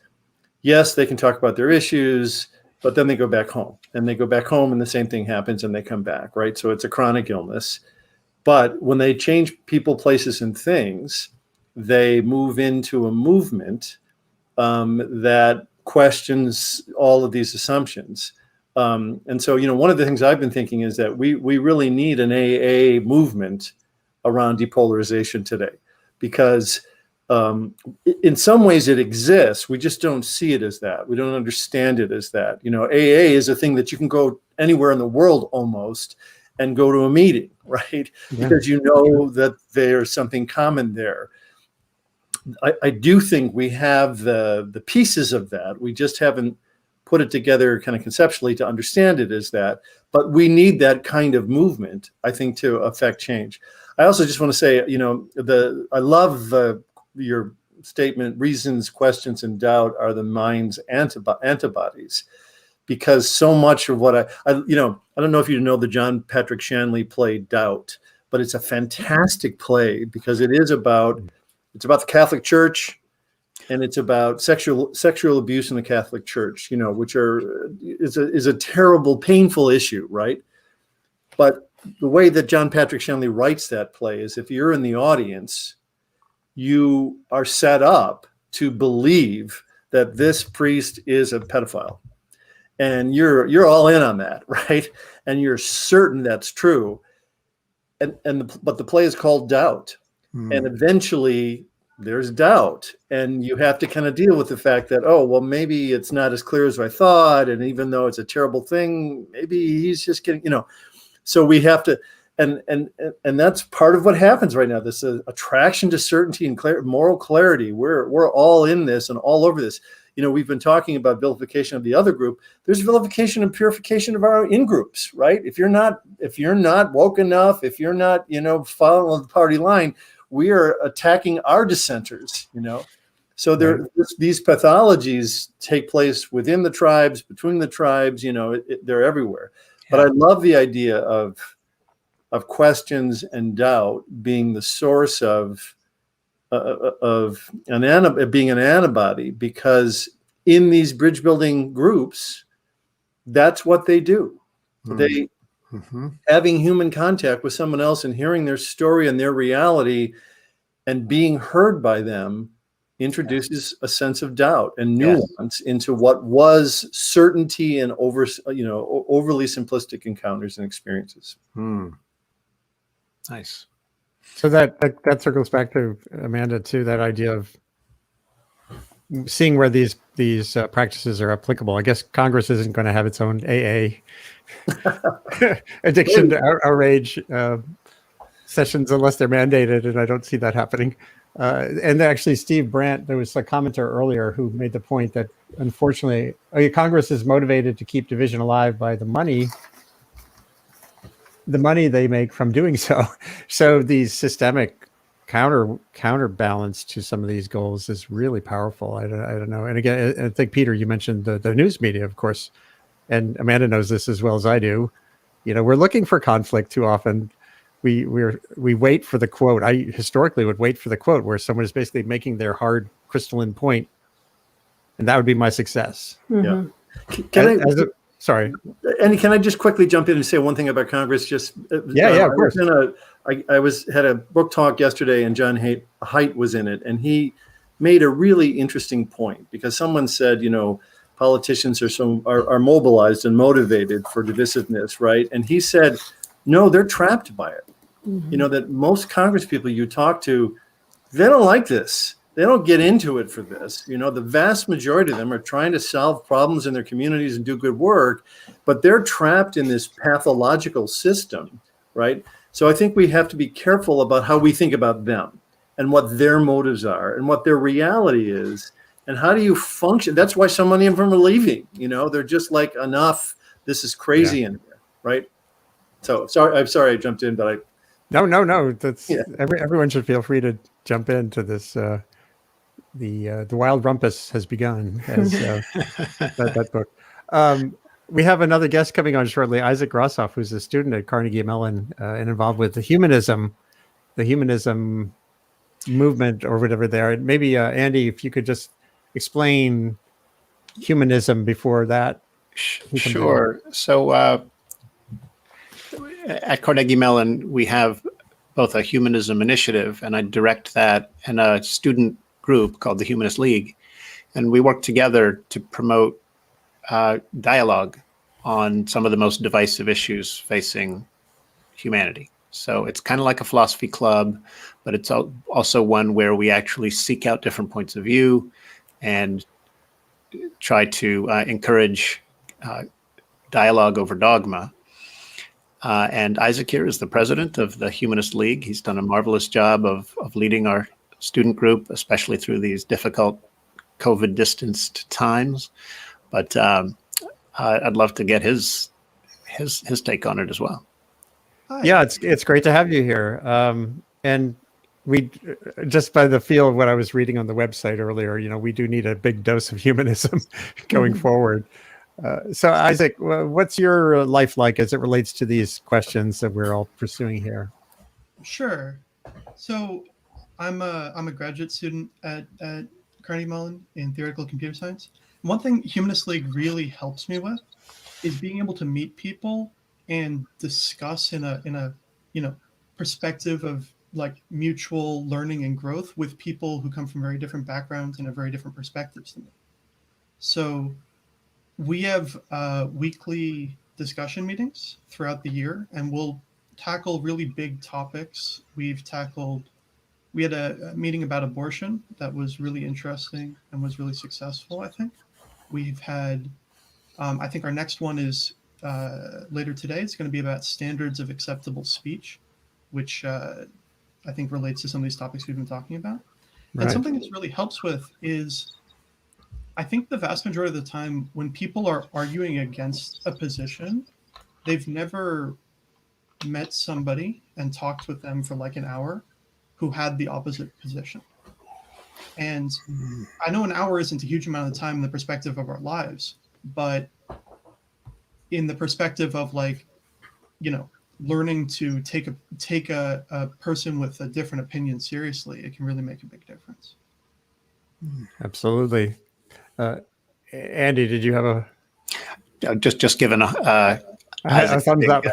yes, they can talk about their issues, but then they go back home, and the same thing happens, and they come back, right? So it's a chronic illness. But when they change people, places, and things, they move into a movement that questions all of these assumptions. And so, one of the things I've been thinking is that we really need an AA movement around depolarization today, because in some ways it exists. We just don't see it as that. We don't understand it as that. AA is a thing that you can go anywhere in the world almost and go to a meeting, right? Yeah. Because that there's something common there. I do think we have the pieces of that. We just haven't put it together kind of conceptually to understand it as that. But we need that kind of movement, I think, to affect change. I also just want to say, I love your statement, reasons, questions, and doubt are the mind's antibodies, because so much of what I don't know if you know the John Patrick Shanley play Doubt, but it's a fantastic play because it's about the Catholic Church, and it's about sexual abuse in the Catholic Church, which is a terrible, painful issue, right? But the way that John Patrick Shanley writes that play is, if you're in the audience, you are set up to believe that this priest is a pedophile, and you're all in on that, right? And you're certain that's true. But the play is called Doubt. And eventually there's doubt, and you have to kind of deal with the fact that, oh, well, maybe it's not as clear as I thought. And even though it's a terrible thing, maybe he's just getting, so we have to, and that's part of what happens right now. This attraction to certainty and moral clarity. We're all in this and all over this. We've been talking about vilification of the other group. There's vilification and purification of our in groups, right? If you're not woke enough, if you're not, following the party line, we are attacking our dissenters, So these pathologies take place within the tribes, between the tribes, they're everywhere. Yeah. But I love the idea of questions and doubt being the source of being an antibody, because in these bridge building groups, that's what they do. They having human contact with someone else and hearing their story and their reality and being heard by them introduces a sense of doubt and nuance into what was certainty and overly simplistic encounters and experiences. Nice. So that circles back to, Amanda, to that idea of seeing where these practices are applicable. I guess Congress isn't going to have its own AA addiction to outrage sessions unless they're mandated, and I don't see that happening. And actually, Steve Brandt, there was a commenter earlier who made the point that, unfortunately, Congress is motivated to keep division alive by the money they make from doing so. So these systemic counterbalance to some of these goals is really powerful. I don't know. And again, I think, Peter, you mentioned the news media, of course, and Amanda knows this as well as I do. We're looking for conflict too often. We wait for the quote. I historically would wait for the quote where someone is basically making their hard crystalline point, and that would be my success. Yeah. Sorry. Andy, can I just quickly jump in and say one thing about Congress? Of course. I had a book talk yesterday, and John Haidt was in it, and he made a really interesting point, because someone said, politicians are mobilized and motivated for divisiveness, right? And he said, no, they're trapped by it. That most Congress people you talk to, they don't like this. They don't get into it for this. The vast majority of them are trying to solve problems in their communities and do good work, but they're trapped in this pathological system, right? So I think we have to be careful about how we think about them and what their motives are and what their reality is. And how do you function? That's why so many of them are leaving. They're just like, enough. This is crazy in here, right? So I'm sorry I jumped in, but No. That's everyone should feel free to jump into this. The Wild Rumpus has begun as that book. We have another guest coming on shortly, Isaac Grossoff, who's a student at Carnegie Mellon and involved with the humanism movement or whatever there. And maybe Andy, if you could just explain humanism before that. Sure. So at Carnegie Mellon, we have both a humanism initiative, and I direct that, and a student group called the Humanist League. And we work together to promote dialogue on some of the most divisive issues facing humanity. So it's kind of like a philosophy club, but it's also one where we actually seek out different points of view and try to encourage dialogue over dogma. And Isaac here is the president of the Humanist League. He's done a marvelous job of leading our student group, especially through these difficult COVID distanced times. But I'd love to get his take on it as well. Yeah, it's great to have you here. And we, just by the feel of what I was reading on the website earlier, we do need a big dose of humanism going forward. So Isaac, what's your life like as it relates to these questions that we're all pursuing here? Sure. So I'm a graduate student at Carnegie Mellon in theoretical computer science. One thing Humanist League really helps me with is being able to meet people and discuss in a perspective of like mutual learning and growth with people who come from very different backgrounds and have very different perspectives than me. So we have weekly discussion meetings throughout the year, and we'll tackle really big topics. We had a meeting about abortion that was really interesting and was really successful, I think. We've had, I think our next one is later today. It's going to be about standards of acceptable speech, which I think relates to some of these topics we've been talking about. Right. And something this really helps with is, I think the vast majority of the time when people are arguing against a position, they've never met somebody and talked with them for like an hour who had the opposite position. And I know an hour isn't a huge amount of time in the perspective of our lives, but in the perspective of like, learning to take a person with a different opinion seriously, it can really make a big difference. Absolutely. Andy, did you have just given a thumbs up?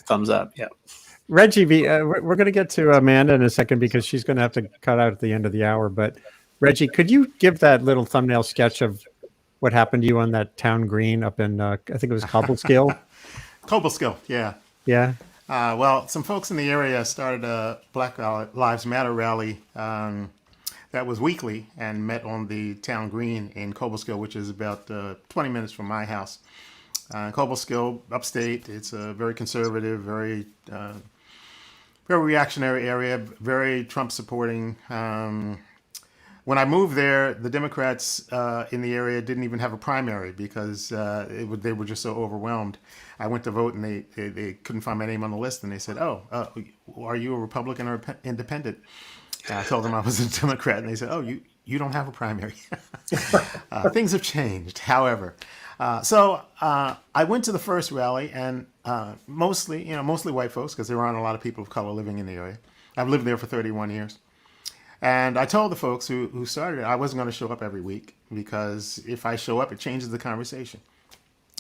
Thumbs up. Yeah. Reggie, we're going to get to Amanda in a second because she's going to have to cut out at the end of the hour. But Reggie, could you give that little thumbnail sketch of what happened to you on that town green up in, I think it was Cobleskill? Cobleskill, yeah. Yeah. Well, some folks in the area started a Black Lives Matter rally that was weekly and met on the town green in Cobleskill, which is about 20 minutes from my house. Cobleskill, upstate, it's a very conservative, very reactionary area, very Trump supporting. When I moved there, the Democrats in the area didn't even have a primary because they were just so overwhelmed. I went to vote and they couldn't find my name on the list, and they said, "Oh, are you a Republican or independent?" And I told them I was a Democrat, and they said, "Oh, you don't have a primary." Things have changed, however. So I went to the first rally, and mostly white folks, because there aren't a lot of people of color living in the area. I've lived there for 31 years. And I told the folks who started it, I wasn't going to show up every week because if I show up, it changes the conversation.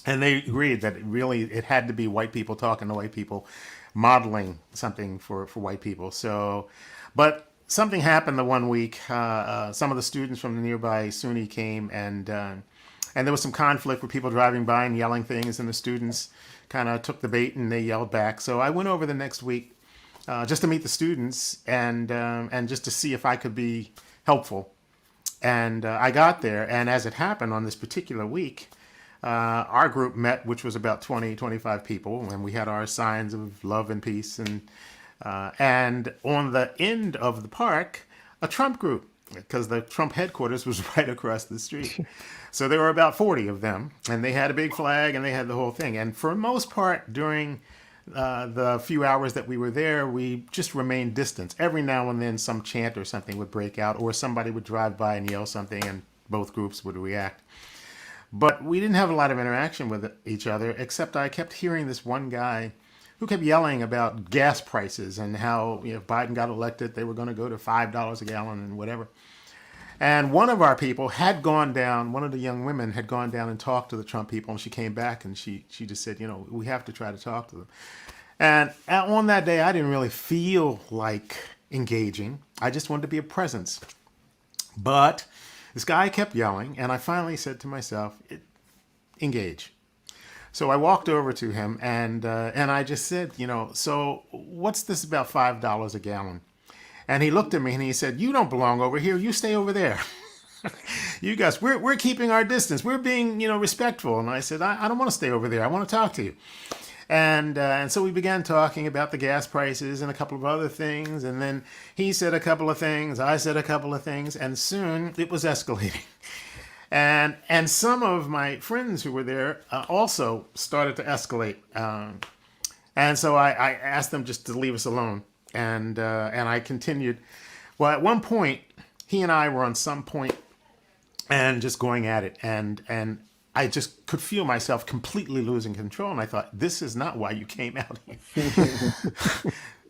And they agreed that it had to be white people talking to white people, modeling something for white people. So, but something happened the one week. Some of the students from the nearby SUNY came, and there was some conflict with people driving by and yelling things, and the students kind of took the bait and they yelled back. So I went over the next week just to meet the students and just to see if I could be helpful. And I got there, and as it happened on this particular week, our group met, which was about 25 people, and we had our signs of love and peace. And on the end of the park, a Trump group because the Trump headquarters was right across the street. So there were about 40 of them, and they had a big flag, and they had the whole thing. And for the most part, during the few hours that we were there, we just remained distant. Every now and then some chant or something would break out, or somebody would drive by and yell something, and both groups would react. But we didn't have a lot of interaction with each other, except I kept hearing this one guy who kept yelling about gas prices and how, if Biden got elected, they were going to go to $5 a gallon and whatever. And one of our people had gone down, one of the young women had gone down and talked to the Trump people, and she came back and she just said, we have to try to talk to them. And on that day, I didn't really feel like engaging. I just wanted to be a presence. But this guy kept yelling, and I finally said to myself, engage. So I walked over to him, and I just said, so what's this about $5 a gallon? And he looked at me and he said, you don't belong over here. You stay over there. You guys, we're keeping our distance. We're being, respectful. And I said, I don't want to stay over there. I want to talk to you. And so we began talking about the gas prices and a couple of other things. And then he said a couple of things. I said a couple of things. And soon it was escalating. And some of my friends who were there also started to escalate. And so I asked them just to leave us alone. And I continued. Well, at one point, he and I were on some point and just going at it. And I just could feel myself completely losing control. And I thought, this is not why you came out here.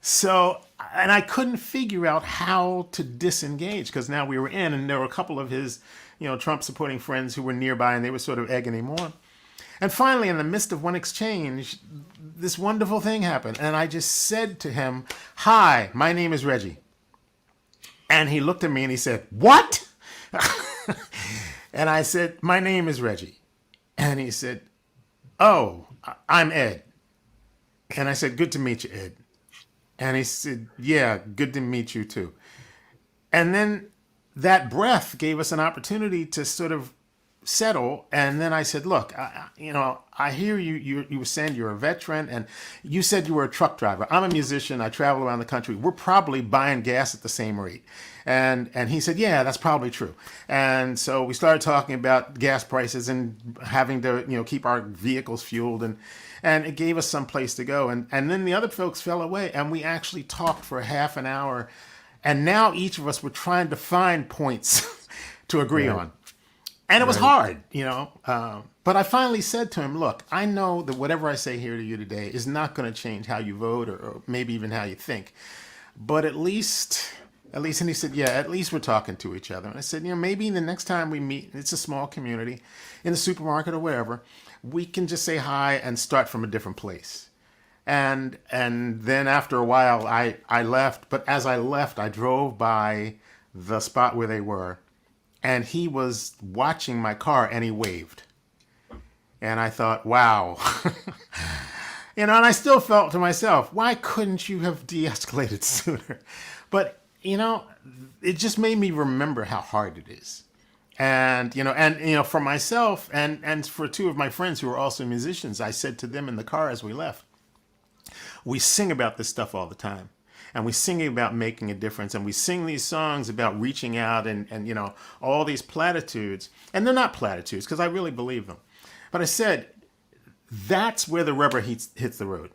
So, and I couldn't figure out how to disengage, because now we were in, and there were a couple of his, Trump supporting friends who were nearby, and they were sort of egging him on. And finally, in the midst of one exchange, this wonderful thing happened. And I just said to him, hi, my name is Reggie. And he looked at me and he said, what? And I said, my name is Reggie. And he said, oh, I'm Ed. And I said, good to meet you, Ed. And he said, yeah, good to meet you too. And then that breath gave us an opportunity to sort of settle. And then I said, look, I hear you were saying you're a veteran, and you said you were a truck driver. I'm a musician. I travel around the country. We're probably buying gas at the same rate. And he said, yeah, that's probably true. And so we started talking about gas prices and having to, keep our vehicles fueled, and it gave us some place to go. And then the other folks fell away, and we actually talked for half an hour. And now each of us were trying to find points to agree on. And it was hard, but I finally said to him, look, I know that whatever I say here to you today is not going to change how you vote, or maybe even how you think. But at least, and he said, yeah, at least we're talking to each other. And I said, maybe the next time we meet, it's a small community, in the supermarket or wherever, we can just say hi and start from a different place. And then after a while, I left. But as I left, I drove by the spot where they were. And he was watching my car, and he waved. And I thought, wow. And I still felt to myself, why couldn't you have de-escalated sooner? But, it just made me remember how hard it is. And, for myself and for two of my friends who are also musicians, I said to them in the car as we left, we sing about this stuff all the time. And we sing about making a difference, and we sing these songs about reaching out and all these platitudes. And they're not platitudes, because I really believe them. But I said, that's where the rubber hits the road.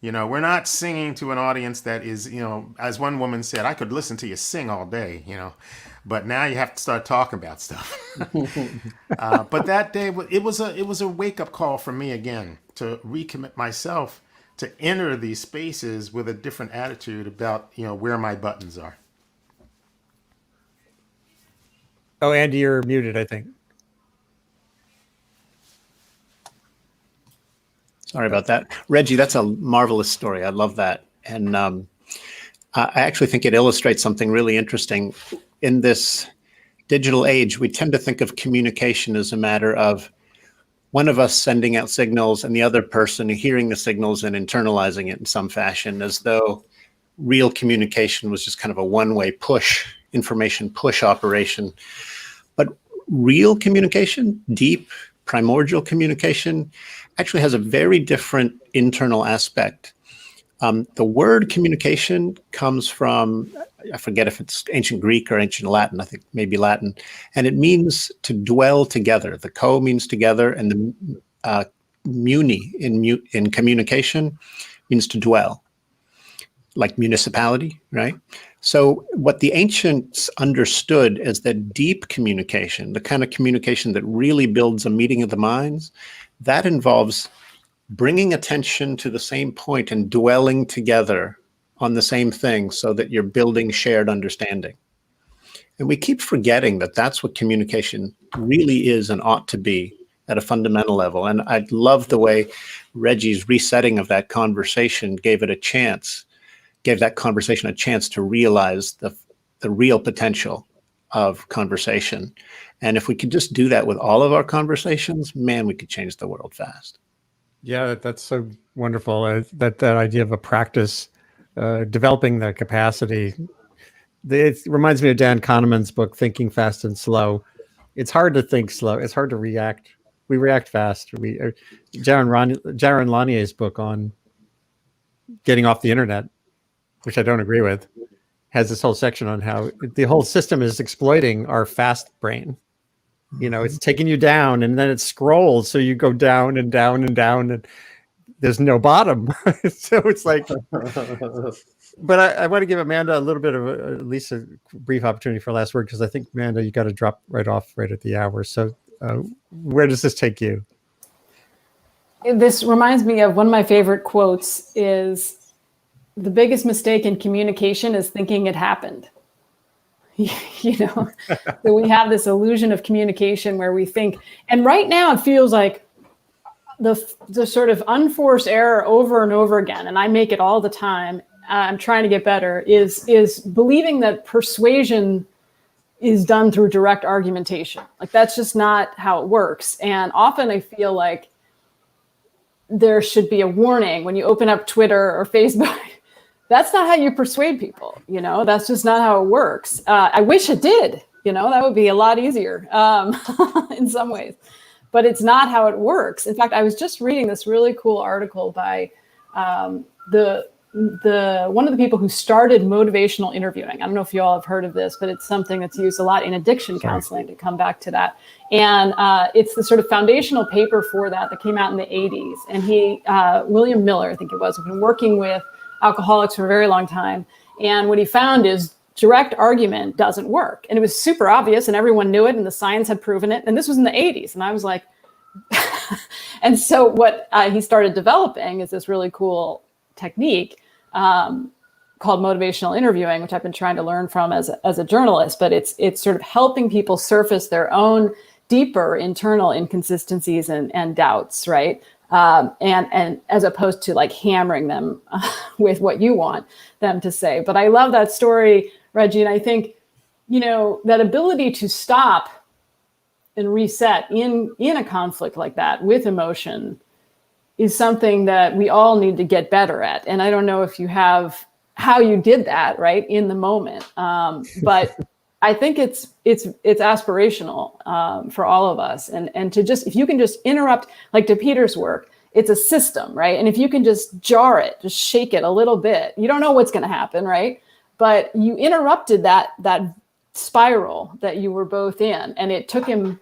We're not singing to an audience that is, as one woman said, I could listen to you sing all day, but now you have to start talking about stuff. But that day, it was a wake-up call for me again to recommit myself to enter these spaces with a different attitude about, where my buttons are. Oh, Andy, you're muted, I think. Sorry about that. Reggie, that's a marvelous story. I love that. And I actually think it illustrates something really interesting. In this digital age, we tend to think of communication as a matter of one of us sending out signals and the other person hearing the signals and internalizing it in some fashion, as though real communication was just kind of a one-way push, information push operation. But real communication, deep, primordial communication, actually has a very different internal aspect. The word communication comes from I forget if it's ancient Greek or ancient Latin, I think maybe Latin. And it means to dwell together. The co means together, and the muni in communication means to dwell, like municipality, right? So what the ancients understood is that deep communication, the kind of communication that really builds a meeting of the minds, that involves bringing attention to the same point and dwelling together on the same thing so that you're building shared understanding. And we keep forgetting that that's what communication really is and ought to be at a fundamental level. And I love the way Reggie's resetting of that conversation gave that conversation a chance to realize the real potential of conversation. And if we could just do that with all of our conversations, man, we could change the world fast. Yeah, that's so wonderful. That idea of a practice, developing the capacity. It reminds me of Dan Kahneman's book, Thinking Fast and Slow. It's hard to think slow. It's hard to react. We react fast. Jaron Lanier's book on getting off the internet, which I don't agree with, has this whole section on how the whole system is exploiting our fast brain. You know, it's taking you down and then it scrolls. So you go down and down and down and there's no bottom. So it's like, but I want to give Amanda a little bit of at least a brief opportunity for last word, because I think, Amanda, you got to drop right off right at the hour. So where does this take you? This reminds me of one of my favorite quotes is, the biggest mistake in communication is thinking it happened. You know, that we have this illusion of communication where we think, and right now it feels like the sort of unforced error over and over again, and I make it all the time, I'm trying to get better, is believing that persuasion is done through direct argumentation. Like, that's just not how it works. And often I feel like there should be a warning when you open up Twitter or Facebook. That's not how you persuade people, you know, that's just not how it works. I wish it did, you know, that would be a lot easier in some ways, but it's not how it works. In fact, I was just reading this really cool article by one of the people who started motivational interviewing. I don't know if you all have heard of this, but it's something that's used a lot in addiction counseling, to come back to that. And it's the sort of foundational paper for that came out in the 80s. And William Miller, I think it was, been working with alcoholics for a very long time. And what he found is direct argument doesn't work. And it was super obvious and everyone knew it and the science had proven it. And this was in the 80s. And I was like, and so what he started developing is this really cool technique called motivational interviewing, which I've been trying to learn from as a journalist, but it's sort of helping people surface their own deeper internal inconsistencies and doubts, right? And as opposed to like hammering them with what you want them to say. But I love that story, Reggie. And I think, you know, that ability to stop and reset in a conflict like that with emotion is something that we all need to get better at. And I don't know if you have how you did that right in the moment. But I think it's aspirational for all of us. And to just, if you can just interrupt, like to Peter's work, it's a system, right? And if you can just jar it, just shake it a little bit, you don't know what's going to happen, right? But you interrupted that spiral that you were both in, and it took him,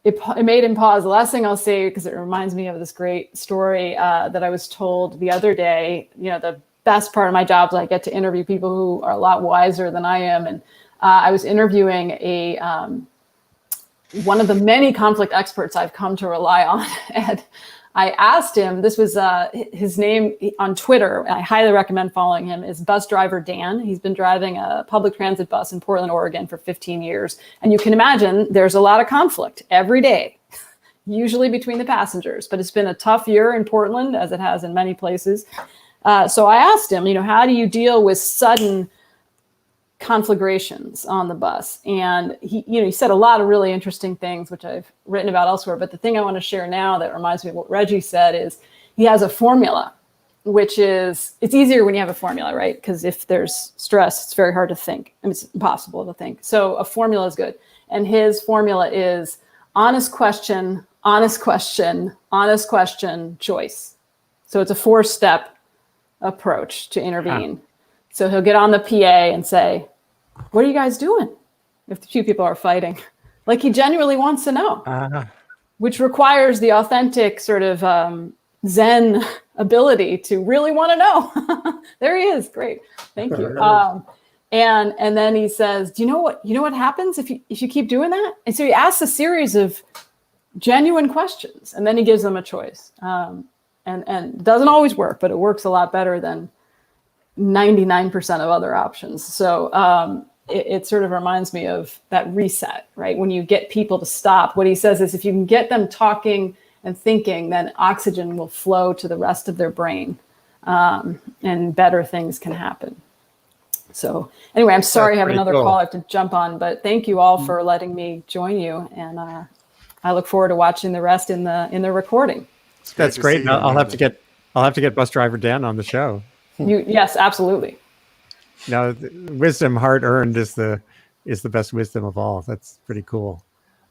it made him pause. The last thing I'll say, because it reminds me of this great story that I was told the other day. You know, the best part of my job is I get to interview people who are a lot wiser than I am. And I was interviewing one of the many conflict experts I've come to rely on. And I asked him, this was his name on Twitter, and I highly recommend following him, is Bus Driver Dan. He's been driving a public transit bus in Portland, Oregon for 15 years. And you can imagine there's a lot of conflict every day, usually between the passengers. But it's been a tough year in Portland, as it has in many places. So I asked him, you know, how do you deal with sudden conflagrations on the bus? And he said a lot of really interesting things, which I've written about elsewhere. But the thing I want to share now that reminds me of what Reggie said is he has a formula, which is, it's easier when you have a formula, right? Because if there's stress, it's very hard to think. I mean, it's impossible to think. So a formula is good. And his formula is honest question, honest question, honest question, choice. So it's a 4-step approach to intervene. So he'll get on the PA and say, what are you guys doing if the two people are fighting? Like he genuinely wants to know, which requires the authentic sort of Zen ability to really want to know. There he is. Great. Thank you. And then he says, do you know what happens if you keep doing that? And so he asks a series of genuine questions, and then he gives them a choice. And it doesn't always work, but it works a lot better than 99% of other options. So it sort of reminds me of that reset, right? When you get people to stop, what he says is if you can get them talking and thinking, then oxygen will flow to the rest of their brain, and better things can happen. So anyway, I'm sorry I have another call I have to jump on, but thank you all for letting me join you. And I look forward to watching the rest in the recording. That's great. I'll have to get Bus Driver Dan on the show. Yes, absolutely. Now, wisdom hard earned is the best wisdom of all. That's pretty cool.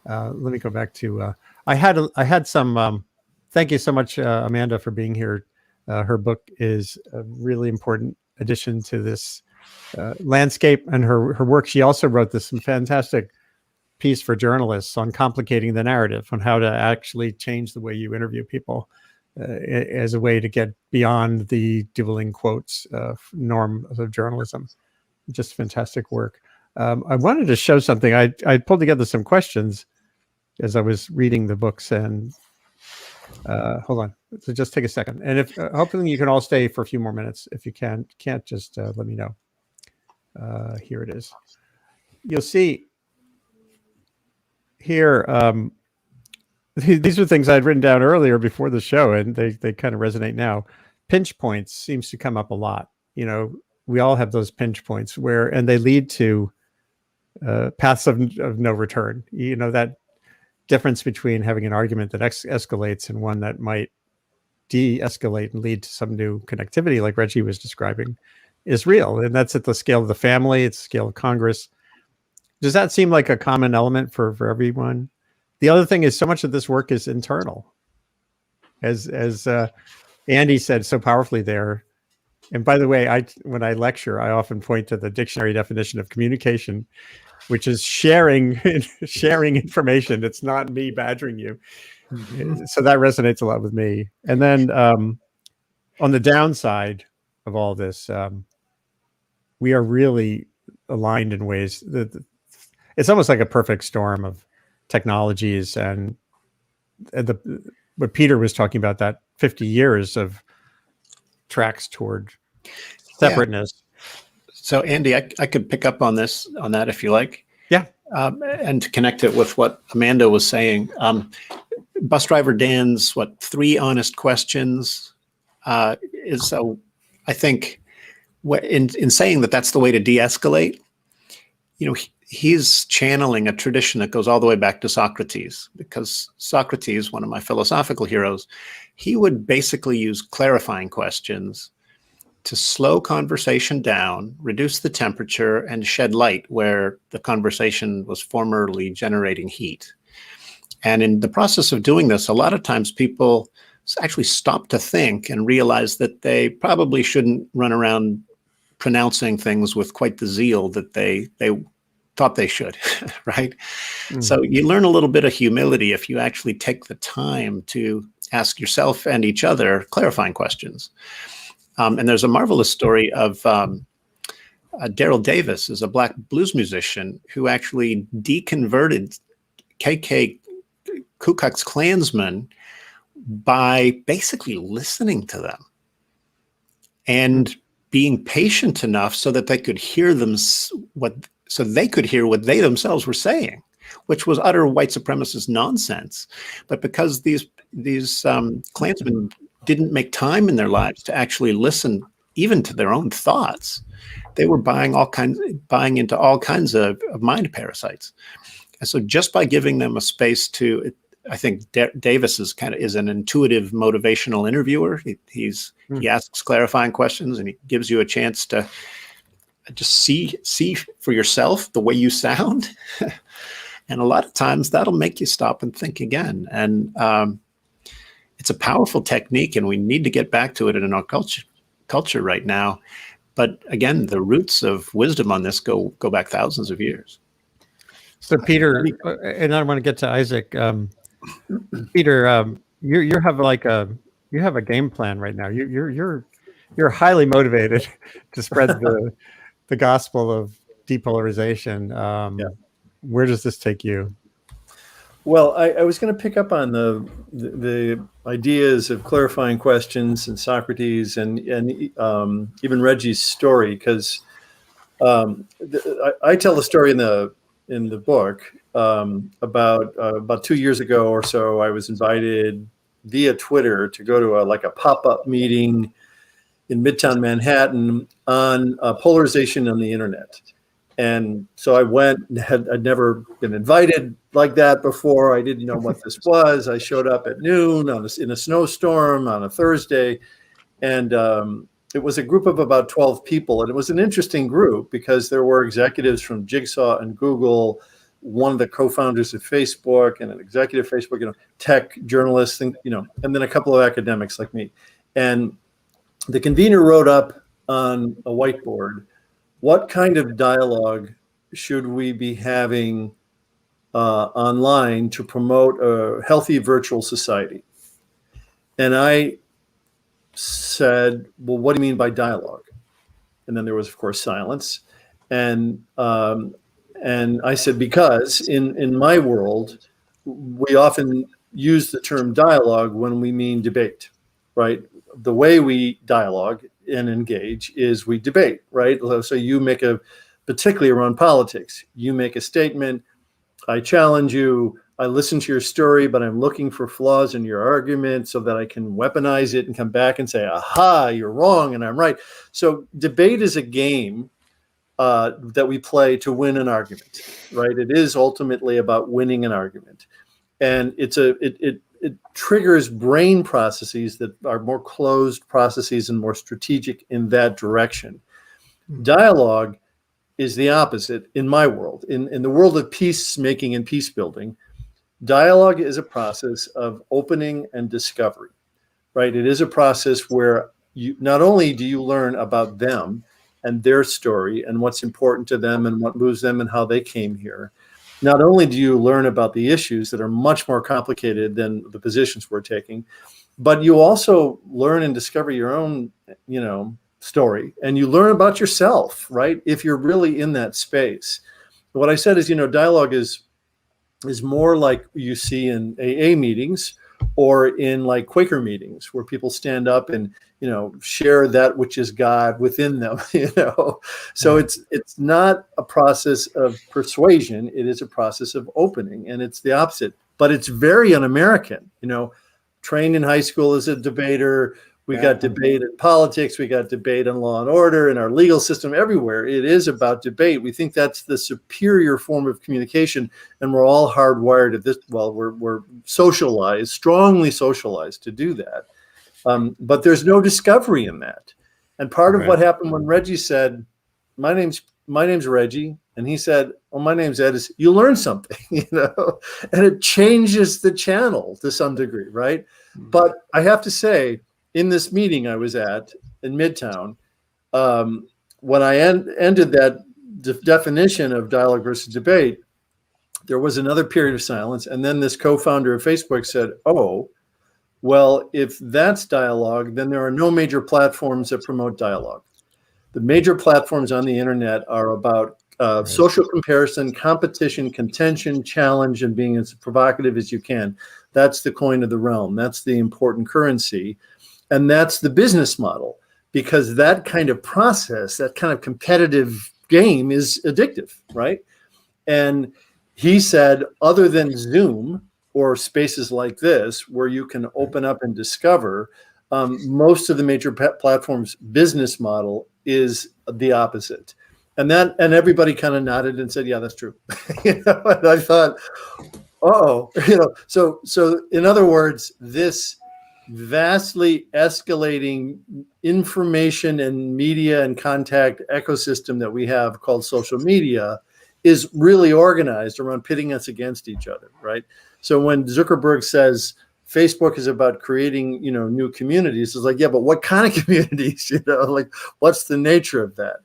Let me go back to I had some thank you so much, Amanda, for being here. Her book is a really important addition to this landscape, and her work. She also wrote this fantastic piece for journalists on complicating the narrative, on how to actually change the way you interview people as a way to get beyond the dueling quotes norm of journalism. Just fantastic work. I wanted to show something. I pulled together some questions as I was reading the books, and hold on. So just take a second. And if hopefully you can all stay for a few more minutes. If you can't just let me know. Here it is. You'll see here, these are things I'd written down earlier before the show, and they kind of resonate now. Pinch points seems to come up a lot. You know, we all have those pinch points and they lead to paths of no return. You know, that difference between having an argument that escalates and one that might de-escalate and lead to some new connectivity, like Reggie was describing, is real. And that's at the scale of the family, it's the scale of Congress. Does that seem like a common element for everyone? The other thing is so much of this work is internal. As Andy said so powerfully there. And by the way, when I lecture, I often point to the dictionary definition of communication, which is sharing information. It's not me badgering you. Mm-hmm. So that resonates a lot with me. And then on the downside of all this, we are really aligned in ways that it's almost like a perfect storm of technologies and what Peter was talking about, that 50 years of tracks toward separateness. Yeah. So Andy, I could pick up on that if you like. Yeah. And to connect it with what Amanda was saying, Bus Driver Dan's 3 honest questions is so. I think in saying that's the way to de-escalate, you know, he's channeling a tradition that goes all the way back to Socrates, because Socrates, one of my philosophical heroes, he would basically use clarifying questions to slow conversation down, reduce the temperature, and shed light where the conversation was formerly generating heat. And in the process of doing this, a lot of times people actually stop to think and realize that they probably shouldn't run around pronouncing things with quite the zeal that they thought they should, right? Mm-hmm. So you learn a little bit of humility if you actually take the time to ask yourself and each other clarifying questions. And there's a marvelous story of Daryl Davis, is a black blues musician who actually deconverted Ku Klux Klansmen by basically listening to them and being patient enough so that they could hear what they themselves were saying, which was utter white supremacist nonsense. But because these Klansmen didn't make time in their lives to actually listen even to their own thoughts, they were buying into all kinds of mind parasites. And so just by giving them a space to, I think Davis is an intuitive motivational interviewer. He asks clarifying questions, and he gives you a chance to just see for yourself the way you sound. And a lot of times that'll make you stop and think again. And it's a powerful technique, and we need to get back to it in our culture right now. But again, the roots of wisdom on this go back thousands of years. So Peter, and I want to get to Isaac. Peter, you have you have a game plan right now. You're highly motivated to spread the gospel of depolarization. Where does this take you? Well, I was going to pick up on the ideas of clarifying questions and Socrates and even Reggie's story, because I tell the story in the book about 2 years ago or so. I was invited via Twitter to go to a pop-up meeting in Midtown Manhattan on polarization on the internet. And so I went. I'd never been invited like that before. I didn't know what this was. I showed up at noon in a snowstorm on a Thursday, and it was a group of about 12 people. And it was an interesting group because there were executives from Jigsaw and Google, one of the co-founders of Facebook, and an executive Facebook, tech journalists, and then a couple of academics like me. And the convener wrote up on a whiteboard, what kind of dialogue should we be having online to promote a healthy virtual society? And I said, well, what do you mean by dialogue? And then there was, of course, silence. And I said, because in my world, we often use the term dialogue when we mean debate, right? The way we dialogue and engage is we debate, right? So you make particularly around politics, you make a statement, I challenge you, I listen to your story, but I'm looking for flaws in your argument so that I can weaponize it and come back and say, aha, you're wrong and I'm right. So debate is a game that we play to win an argument, right? It is ultimately about winning an argument. And it triggers brain processes that are more closed processes and more strategic in that direction. Dialogue is the opposite in my world. In the world of peacemaking and peace building, dialogue is a process of opening and discovery, right? It is a process where you not only do you learn about them and their story and what's important to them and what moves them and how they came here. Not only do you learn about the issues that are much more complicated than the positions we're taking, but you also learn and discover your own, story, and you learn about yourself, right? If you're really in that space. What I said is, dialogue is more like you see in AA meetings or in like Quaker meetings where people stand up and, share that which is God within them, So it's not a process of persuasion. It is a process of opening, and it's the opposite, but it's very un-American, trained in high school as a debater. We got debate in politics. We got debate in law and order in our legal system everywhere. It is about debate. We think that's the superior form of communication, and we're all hardwired at this. Well, we're socialized, strongly socialized to do that. But there's no discovery in that. And part of what happened when Reggie said, my name's Reggie, and he said, well, my name's Ed, is you learn something, and it changes the channel to some degree, right? But I have to say, in this meeting I was at in Midtown, when I ended that definition of dialogue versus debate, there was another period of silence. And then this co-founder of Facebook said, oh, well, if that's dialogue, then there are no major platforms that promote dialogue. The major platforms on the internet are about social comparison, competition, contention, challenge, and being as provocative as you can. That's the coin of the realm. That's the important currency. And that's the business model, because that kind of process, that kind of competitive game is addictive, right? And he said, other than Zoom or spaces like this, where you can open up and discover, most of the major platforms' business model is the opposite. And everybody kind of nodded and said, yeah, that's true. And I thought, so in other words, this vastly escalating information and media and contact ecosystem that we have called social media is really organized around pitting us against each other, right? So when Zuckerberg says Facebook is about creating, new communities. It's like, yeah, but what kind of communities? Like, what's the nature of that?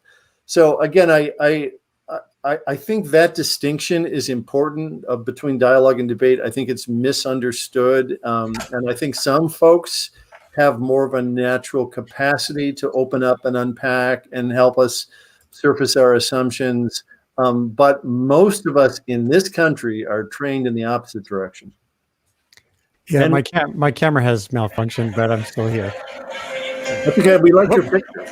So again, I think that distinction is important between dialogue and debate. I think it's misunderstood, and I think some folks have more of a natural capacity to open up and unpack and help us surface our assumptions. But most of us in this country are trained in the opposite direction. Yeah, And my camera has malfunctioned, but I'm still here. that's okay. We like your picture.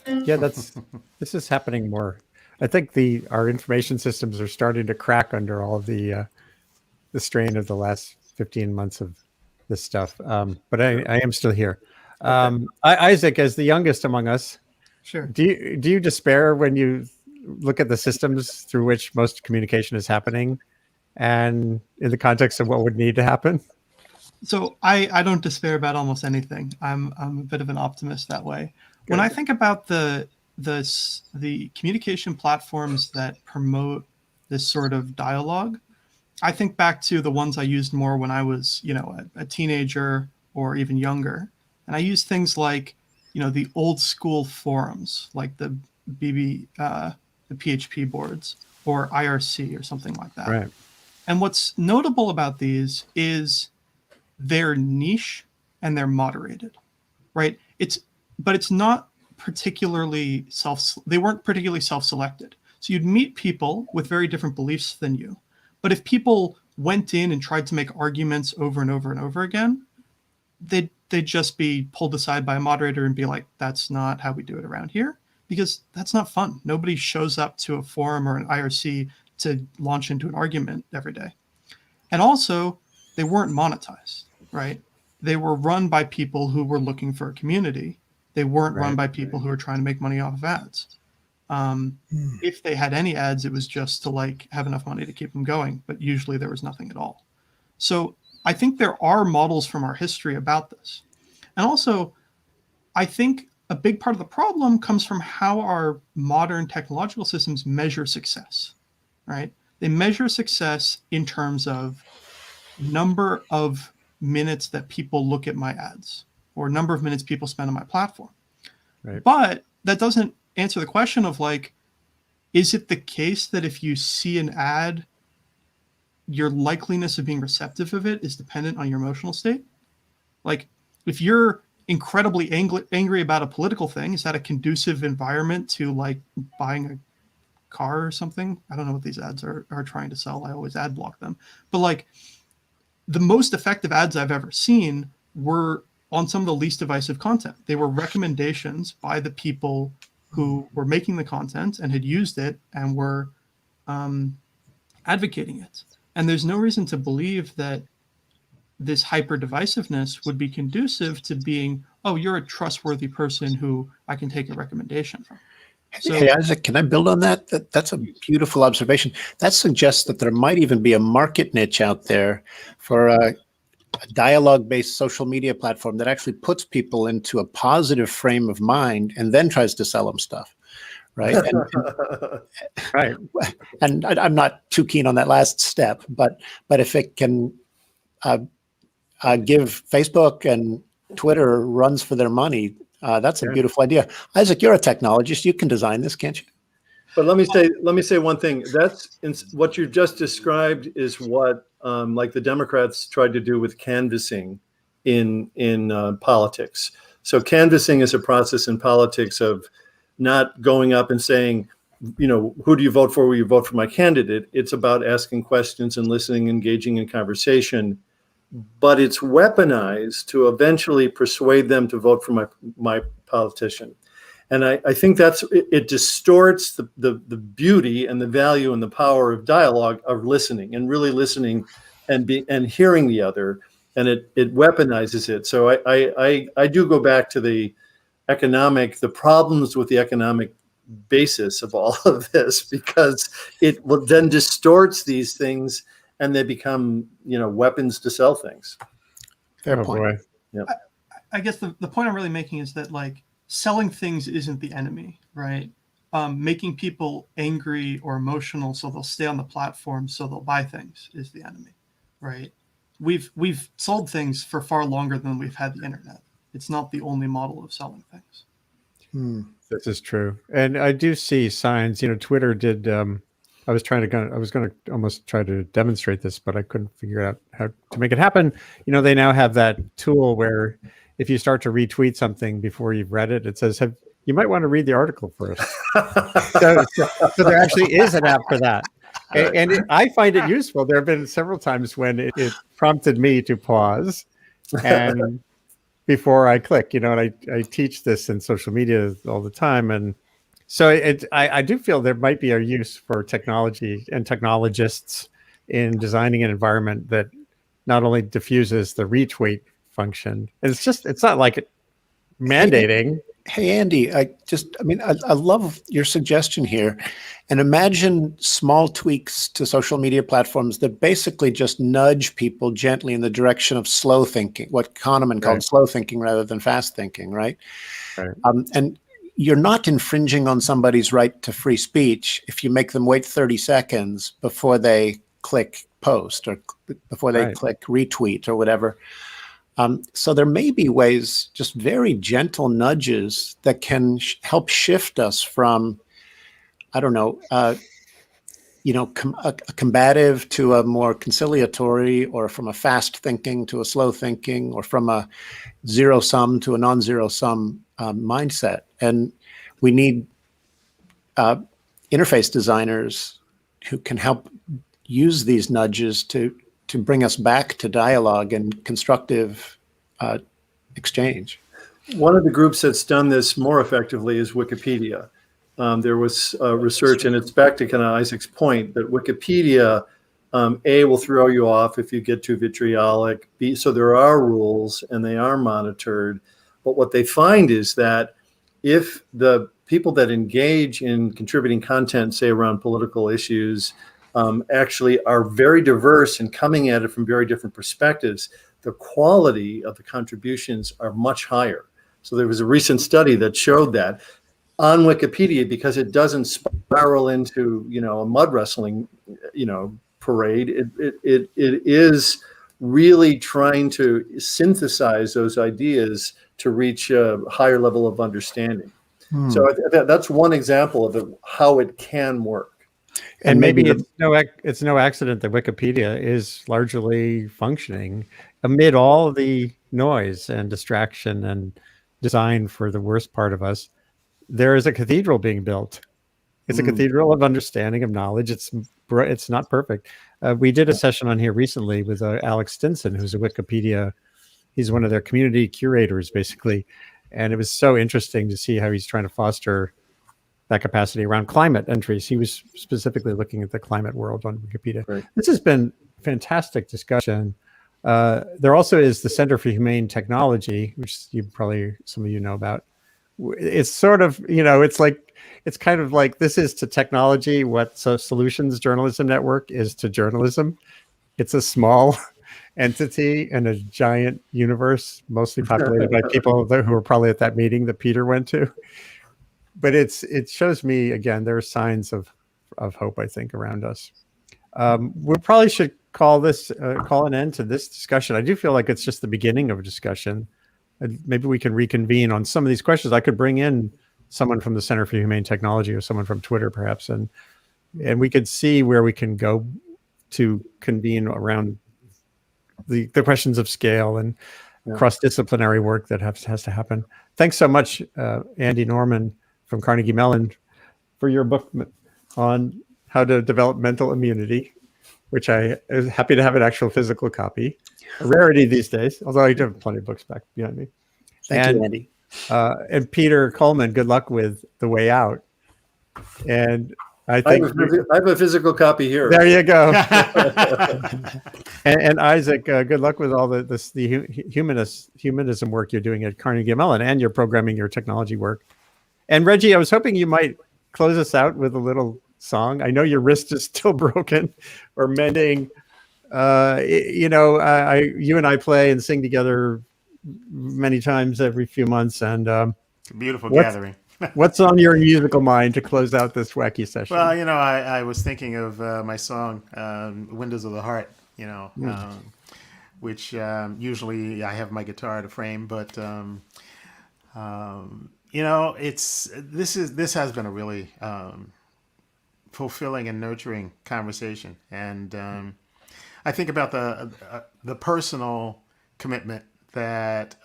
Yeah, this is happening more. I think our information systems are starting to crack under all of the strain of the last 15 months of this stuff. But I am still here. Isaac, as the youngest among us, Sure. do you despair when you look at the systems through which most communication is happening, and in the context of what would need to happen? So I don't despair about almost anything. I'm a bit of an optimist that way. When I think about the communication platforms that promote this sort of dialogue, I think back to the ones I used more when I was, a teenager or even younger. And I used things like, the old school forums, like the PHP boards or IRC or something like that. Right. And what's notable about these is they're niche and they're moderated, right? But it's not particularly they weren't particularly self-selected. So you'd meet people with very different beliefs than you. But if people went in and tried to make arguments over and over and over again, they'd just be pulled aside by a moderator and be like, that's not how we do it around here, because that's not fun. Nobody shows up to a forum or an IRC to launch into an argument every day. And also, they weren't monetized, right? They were run by people who were looking for a community. They weren't run by people who were trying to make money off of ads. If they had any ads, it was just to have enough money to keep them going, but usually there was nothing at all. So I think there are models from our history about this. And also, I think a big part of the problem comes from how our modern technological systems measure success, right? They measure success in terms of number of minutes that people look at my ads or number of minutes people spend on my platform. Right. But that doesn't answer the question of is it the case that if you see an ad, your likeliness of being receptive of it is dependent on your emotional state? If you're incredibly angry about a political thing, is that a conducive environment to buying a car or something? I don't know what these ads are trying to sell. I always ad block them. But the most effective ads I've ever seen were on some of the least divisive content. They were recommendations by the people who were making the content and had used it and were advocating it. And there's no reason to believe that this hyper divisiveness would be conducive to being, oh, you're a trustworthy person who I can take a recommendation from. So, hey, Isaac, can I build on that? That's a beautiful observation. That suggests that there might even be a market niche out there for a dialogue-based social media platform that actually puts people into a positive frame of mind and then tries to sell them stuff, right? Right. And I'm not too keen on that last step, but if it can give Facebook and Twitter runs for their money, that's a beautiful idea. Isaac, you're a technologist. You can design this, can't you? But let me say one thing. That's what you just described is what the Democrats tried to do with canvassing in politics. So canvassing is a process in politics of not going up and saying, who do you vote for? Will you vote for my candidate? It's about asking questions and listening, engaging in conversation. But it's weaponized to eventually persuade them to vote for my politician. And I think it distorts the beauty and the value and the power of dialogue, of listening and really listening and hearing the other, and it weaponizes it. So I do go back to the problems with the economic basis of all of this, because it will then distorts these things and they become weapons to sell things. Fair point. Boy. Yeah. I guess the point I'm really making is that selling things isn't the enemy, right? Making people angry or emotional so they'll stay on the platform, so they'll buy things, is the enemy, right? we've sold things for far longer than we've had the internet. It's not the only model of selling things. This is true, and I do see signs. Twitter did. I was going to almost try to demonstrate this, but I couldn't figure out how to make it happen. They now have that tool where if you start to retweet something before you've read it, it says, you might want to read the article first. so there actually is an app for that. And I find it useful. There have been several times when it prompted me to pause and before I click, and I teach this in social media all the time. And so I do feel there might be a use for technology and technologists in designing an environment that not only diffuses the retweet function, and it's not like mandating. Hey, Andy, I love your suggestion here. And imagine small tweaks to social media platforms that basically just nudge people gently in the direction of slow thinking, what Kahneman called slow thinking rather than fast thinking, right? And you're not infringing on somebody's right to free speech if you make them wait 30 seconds before they click post or before they click retweet or whatever. So there may be ways, just very gentle nudges that can help shift us from, I don't know, a combative to a more conciliatory, or from a fast thinking to a slow thinking, or from a zero sum to a non-zero sum mindset. And we need interface designers who can help use these nudges to bring us back to dialogue and constructive exchange. One of the groups that's done this more effectively is Wikipedia. There was research, and it's back to kind of Isaac's point, that Wikipedia, A, will throw you off if you get too vitriolic. B, so there are rules and they are monitored. But what they find is that if the people that engage in contributing content, say around political issues, actually are very diverse and coming at it from very different perspectives, the quality of the contributions are much higher. So there was a recent study that showed that on Wikipedia, because it doesn't spiral into, a mud wrestling, parade. It is really trying to synthesize those ideas to reach a higher level of understanding. So that's one example of how it can work. And maybe it's no accident that Wikipedia is largely functioning amid all the noise and distraction and design for the worst part of us. There is a cathedral being built. It's a cathedral of understanding, of knowledge. It's not perfect. We did a session on here recently with Alex Stinson, who's a Wikipedia. He's one of their community curators, basically. And it was so interesting to see how he's trying to foster that capacity around climate entries. He was specifically looking at the climate world on Wikipedia. Right. This has been fantastic discussion. There also is the Center for Humane Technology, which some of you know about. It's sort of, it's kind of like this is to technology what Solutions Journalism Network is to journalism. It's a small entity in a giant universe, mostly populated by people who were probably at that meeting that Peter went to. But it shows me, again, there are signs of hope, I think, around us. We probably should call an end to this discussion. I do feel like it's just the beginning of a discussion. Maybe we can reconvene on some of these questions. I could bring in someone from the Center for Humane Technology or someone from Twitter, perhaps, and we could see where we can go to convene around the questions of scale and cross-disciplinary work that has to happen. Thanks so much, Andy Norman from Carnegie Mellon, for your book on how to develop mental immunity, which I am happy to have an actual physical copy. A rarity these days, although I do have plenty of books back behind me. Thank you, Andy. And Peter Coleman, good luck with The Way Out. And I think I have a physical copy here. There you go. and Isaac, good luck with all the humanism work you're doing at Carnegie Mellon, and your programming, your technology work. And Reggie, I was hoping you might close us out with a little song. I know your wrist is still broken or mending. You and I play and sing together many times every few months, and it's a beautiful gathering. What's on your musical mind to close out this wacky session? Well, I was thinking of my song, Windows of the Heart, which usually I have my guitar at a frame, but you know, this has been a really fulfilling and nurturing conversation, and I think about the personal commitment that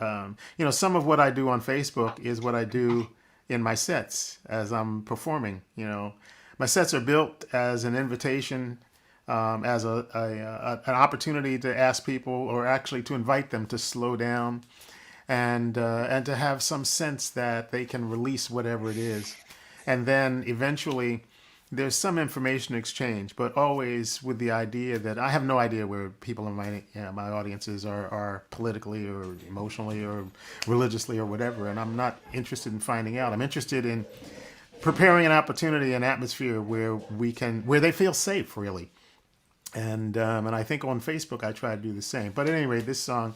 you know, some of what I do on Facebook is what I do in my sets as I'm performing. You know, my sets are built as an invitation, as an opportunity to ask people, or actually to invite them to slow down and to have some sense that they can release whatever it is, and then eventually there's some information exchange, but always with the idea that I have no idea where people in my audiences are politically or emotionally or religiously or whatever, and I'm not interested in finding out. I'm interested in preparing an opportunity, an atmosphere where they feel safe, really. And I think on Facebook I try to do the same. But at any rate, this song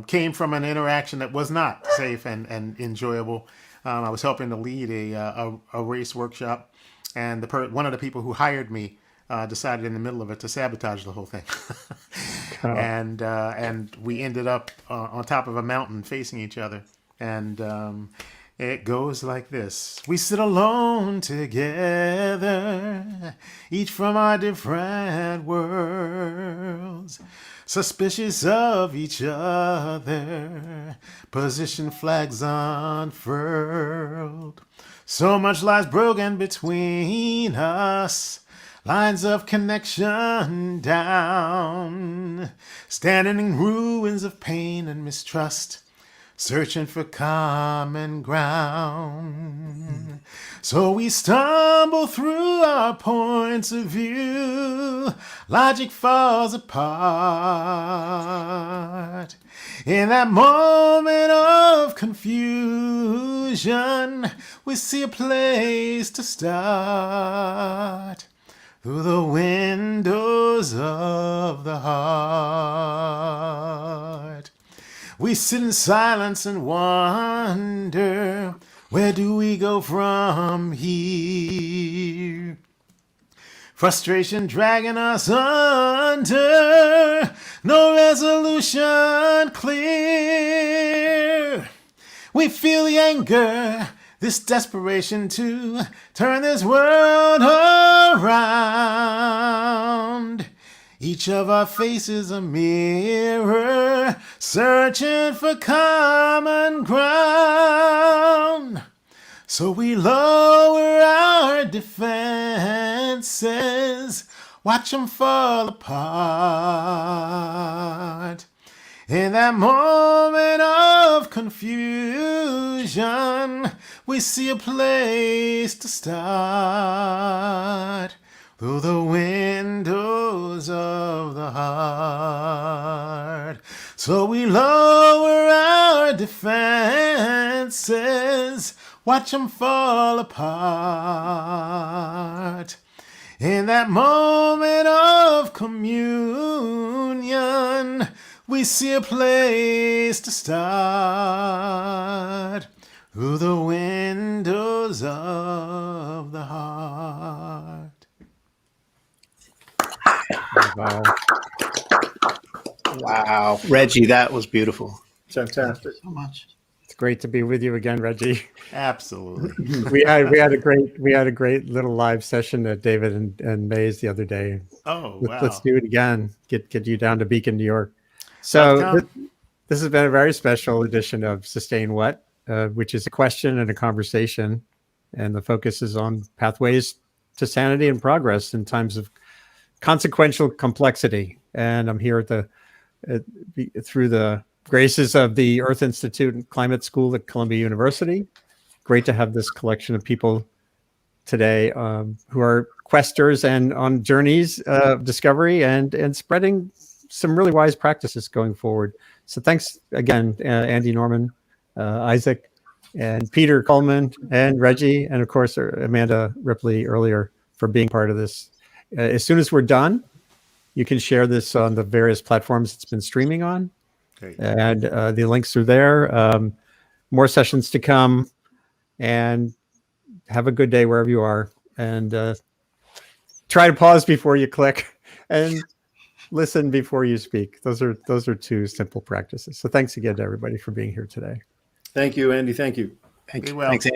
came from an interaction that was not safe and enjoyable. I was helping to lead a race workshop, and one of the people who hired me decided in the middle of it to sabotage the whole thing. And we ended up on top of a mountain facing each other. And it goes like this. We sit alone together, each from our different worlds, suspicious of each other, position flags unfurled. So much lies broken between us, lines of connection down, standing in ruins of pain and mistrust, searching for common ground. So we stumble through our points of view, logic falls apart. In that moment of confusion, we see a place to start, through the windows of the heart. We sit in silence and wonder, where do we go from here? Frustration dragging us under, no resolution clear. We feel the anger, this desperation to turn this world around. Each of our faces a mirror, searching for common ground. So we lower our defenses, watch them fall apart. In that moment of confusion, we see a place to start, through the windows of the heart. So we lower our defenses, watch them fall apart. In that moment of communion, we see a place to start, through the windows of the heart. Wow. Wow. Reggie, that was beautiful. Fantastic. Thank you so much. It's great to be with you again, Reggie. Absolutely. We had a great little live session at David and May's the other day. Oh, wow. Let's do it again. Get you down to Beacon, New York. So this has been a very special edition of Sustain What, which is a question and a conversation, and the focus is on pathways to sanity and progress in times of consequential complexity. And I'm here through the graces of the Earth Institute and Climate School at Columbia University. Great to have this collection of people today who are questers and on journeys of discovery and spreading some really wise practices going forward. So thanks again, Andy Norman, Isaac, and Peter Coleman, and Reggie, and of course Amanda Ripley earlier, for being part of this. As soon as we're done, you can share this on the various platforms it's been streaming on. Great. And the links are there. More sessions to come, and have a good day wherever you are. And try to pause before you click, and listen before you speak. Those are two simple practices. So thanks again to everybody for being here today. Thank you, Andy. Thank you. Be well. Thanks,